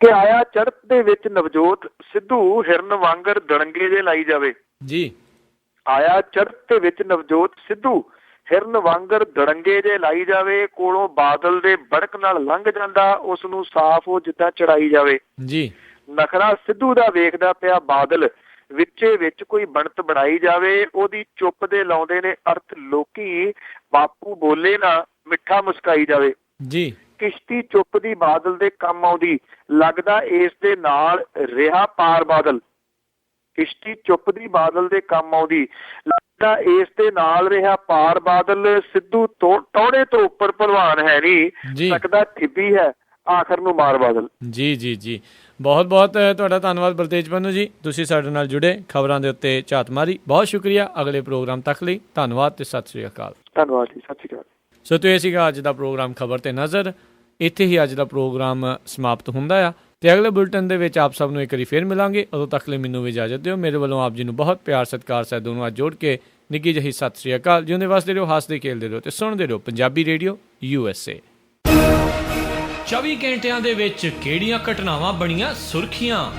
ਕਿ ਆਇਆ ਚੜ੍ਹਤ ਦੇ ਵਿੱਚ ਨਵਜੋਤ ਸਿੱਧੂ ਹਿਰਨ ਵਾਂਗਰ ਦੜੰਗੇ ਜੇ ਲਾਈ ਜਾਵੇ ਜੀ। ਆਇਆ ਚੜ੍ਹਤ ਦੇ ਵਿੱਚ ਨਵਜੋਤ ਸਿੱਧੂ ਹਿਰਨ ਵਾਂਗਰ ਦੜੰਗੇ ਜੇ ਲਾਈ ਜਾਵੇ, ਕੋਲੋਂ ਬਾਦਲ ਦੇ ਬੜਕ ਨਾਲ ਲੰਘ ਜਾਂਦਾ, ਉਸ ਨੂੰ ਸਾਫ਼ ਉਹ ਜਿੱਦਾਂ ਚੜਾਈ ਜਾਵੇ ਜੀ। ਨਖਰਾ ਸਿੱਧੂ ਦਾ ਵੇਖਦਾ ਪਿਆ ਬਾਦਲ, ਵਿੱਚੇ ਵਿੱਚ ਕੋਈ ਬਣਤ ਬਣਾਈ ਜਾਵੇ, ਉਹਦੀ ਚੁੱਪ ਦੇ ਲਾਉਂਦੇ ਨੇ ਅਰਥ ਲੋਕੀ, ਬਾਪੂ ਬੋਲੇ ਨਾ ਮਿੱਠਾ ਮੁਸਕਾਈ ਜਾਵੇ ਜੀ। ਕਿਸ਼ਤੀ ਚੁੱਪ ਦੀ ਬਾਦਲ ਦੇ ਕੰਮ ਆਉਂਦੀ, ਲੱਗਦਾ ਇਸ ਦੇ ਨਾਲ ਰਿਹਾ ਪਾਰ ਬਾਦਲ। ਕਿਸ਼ਤੀ ਚੁੱਪ ਦੀ ਬਾਦਲ ਦੇ ਕੰਮ ਆਉਂਦੀ, ਲੱਗਦਾ ਇਸ ਦੇ ਨਾਲ ਰਿਹਾ ਪਾਰ ਬਾਦਲ। ਸਿੱਧੂ ਟੌੜੇ ਤੋਂ ਉੱਪਰ ਭਲਵਾਨ ਹੈ ਨਹੀਂ ਸਕਦਾ, ਠਿੱਬੀ ਹੈ ਆਖਰ ਨੂੰ ਮਾਰ ਬਾਦਲ ਜੀ। ਬਹੁਤ ਤੁਹਾਡਾ ਧੰਨਵਾਦ ਬਲਤੇਜ ਪੰਨੂ ਜੀ, ਤੁਸੀਂ ਸਾਡੇ ਨਾਲ ਜੁੜੇ, ਖਬਰਾਂ ਦੇ ਉੱਤੇ ਝਾਤ ਮਾਰੀ। ਬਹੁਤ ਸ਼ੁਕਰੀਆ। ਅਗਲੇ ਪ੍ਰੋਗਰਾਮ ਤੱਕ ਲਈ ਧੰਨਵਾਦ ਤੇ ਸਤਿ ਸ਼੍ਰੀ ਅਕਾਲ। ਧੰਨਵਾਦ ਜੀ, ਸਤਿ ਸ਼੍ਰੀ ਅਕਾਲ। ਸੋ ਇਹ ਸੀਗਾ ਅੱਜ ਦਾ ਪ੍ਰੋਗਰਾਮ ਖਬਰ ਤੇ ਨਜ਼ਰ। ਇੱਥੇ ਹੀ ਅੱਜ ਦਾ ਪ੍ਰੋਗਰਾਮ ਸਮਾਪਤ ਹੁੰਦਾ ਆ। ਤੇ ਅਗਲੇ ਬੁਲਟਨ ਦੇ ਵਿੱਚ ਆਪ ਸਭ ਨੂੰ ਇੱਕ ਵਾਰੀ ਫੇਰ ਮਿਲਾਂਗੇ। ਉਦੋਂ ਤੱਕ ਲਈ ਮੈਨੂੰ ਵੀ ਇਜਾਜ਼ਤ ਦਿਓ। ਮੇਰੇ ਵੱਲੋਂ ਆਪ ਜੀ ਨੂੰ ਬਹੁਤ ਪਿਆਰ ਸਤਿਕਾਰ ਸਹਿ ਨੂੰ ਜੋੜ ਕੇ ਨਿੱਕੀ ਜਿਹੀ ਸਤਿ ਸ੍ਰੀ ਅਕਾਲ। ਜਿਉਂਦੇ ਵਸਦੇ ਰਹੋ, ਹੱਸਦੇ ਖੇਲਦੇ ਰਹੋ ਤੇ ਸੁਣਦੇ ਰਹੋ ਪੰਜਾਬੀ ਰੇਡੀਓ USA। 24 ਘੰਟਿਆਂ ਦੇ ਵਿੱਚ ਕਿਹੜੀਆਂ ਘਟਨਾਵਾਂ ਬਣੀਆਂ ਸੁਰਖੀਆਂ?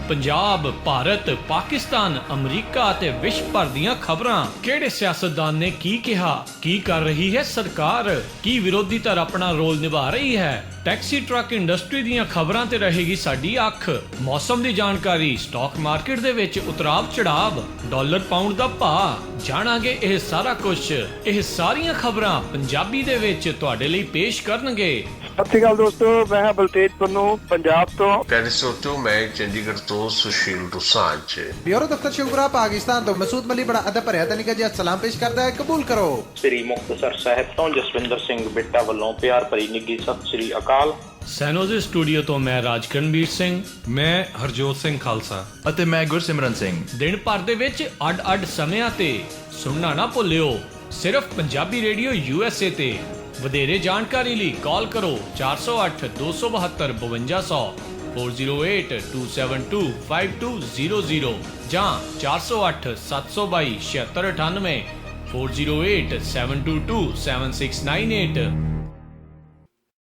ਪੰਜਾਬ, ਭਾਰਤ, ਪਾਕਿਸਤਾਨ, ਅਮਰੀਕਾ ਅਤੇ ਵਿਸ਼ਵ ਭਰ ਦੀਆਂ ਖਬਰਾਂ। ਕਿਹੜੇ ਸਿਆਸਤਦਾਨ ਨੇ ਕੀ ਕਿਹਾ? ਕੀ ਕਰ ਰਹੀ ਹੈ ਸਰਕਾਰ? ਕੀ ਵਿਰੋਧੀ ਧਿਰ ਆਪਣਾ ਰੋਲ ਨਿਭਾ ਰਹੀ ਹੈ? ਟੈਕਸੀ ਟਰੱਕ ਇੰਡਸਟਰੀ ਦੀਆਂ ਖਬਰਾਂ ਤੇ ਰਹੇਗੀ ਸਾਡੀ ਅੱਖ। ਮੌਸਮ ਦੀ ਜਾਣਕਾਰੀ, ਸਟਾਕ ਮਾਰਕੀਟ ਦੇ ਵਿੱਚ ਉਤਰਾਵ ਚੜਾਵ, ਡਾਲਰ ਪਾਉਂਡ ਦਾ ਭਾਅ, ਜਾਣਾਂਗੇ ਇਹ ਸਾਰਾ ਕੁਝ। ਇਹ ਸਾਰੀਆਂ ਖਬਰਾਂ ਪੰਜਾਬੀ ਦੇ ਵਿੱਚ ਤੁਹਾਡੇ ਲਈ ਪੇਸ਼ ਕਰਨਗੇ। ਸਤਿ ਸ਼੍ਰੀ ਅਕਾਲ ਦੋਸਤੋ, ਮੈਂ ਹਾਂ ਬਲਤੇਜ ਪੰਨੂ ਪੰਜਾਬ ਤੋਂ। ਕੈਰੀਸੋਟੋ, ਮੈਂ ਚੰਡੀਗੜ੍ਹ ਤੋਂ ਸੁਸ਼ੀਲ ਦੁਸਾਂਝ। ਬਿਊਰੋ ਦਫ਼ਤਰ ਸ਼ਿਵਪੁਰਾ ਪਾਕਿਸਤਾਨ ਤੋਂ ਮਸੂਦ ਮਲੀ ਬੜਾ ਅਦਬ ਭਰਿਆ ਤਨੀਕਾ ਜਿਹਾ ਸਲਾਮ ਪੇਸ਼ ਕਰਦਾ ਹੈ, ਕਬੂਲ ਕਰੋ। ਸ੍ਰੀ ਮੁਕਤਸਰ ਸਾਹਿਬ ਤੋਂ ਜਸਵਿੰਦਰ ਸਿੰਘ ਬਿੱਟਾ ਵੱਲੋਂ ਪਿਆਰ ਭਰੀ ਨਿੱਘੀ ਸਤਿ ਸ੍ਰੀ ਅਕਾਲ। ਸੈਨੋਜ਼ੇ ਸਟੂਡੀਓ ਤੋਂ ਮੈਂ ਰਾਜਕਰਨਵੀਰ ਸਿੰਘ, ਮੈਂ ਹਰਜੋਤ ਸਿੰਘ ਖਾਲਸਾ ਅਤੇ ਮੈਂ ਗੁਰਸਿਮਰਨ ਸਿੰਘ। ਦਿਨ ਭਰ ਦੇ ਵਿੱਚ ਅੱਡ-ਅੱਡ ਸਮਿਆਂ ਤੇ ਸੁਣਨਾ ਨਾ ਭੁੱਲਿਓ, ਸਿਰਫ ਪੰਜਾਬੀ ਰੇਡੀਓ USA ਤੇ। ਵਧੇਰੇ ਜਾਣਕਾਰੀ ਲਈ ਕਾਲ ਕਰੋ 408 272 5200, 4082725200 ਜਾਂ 408 722 7698, 408722 7698।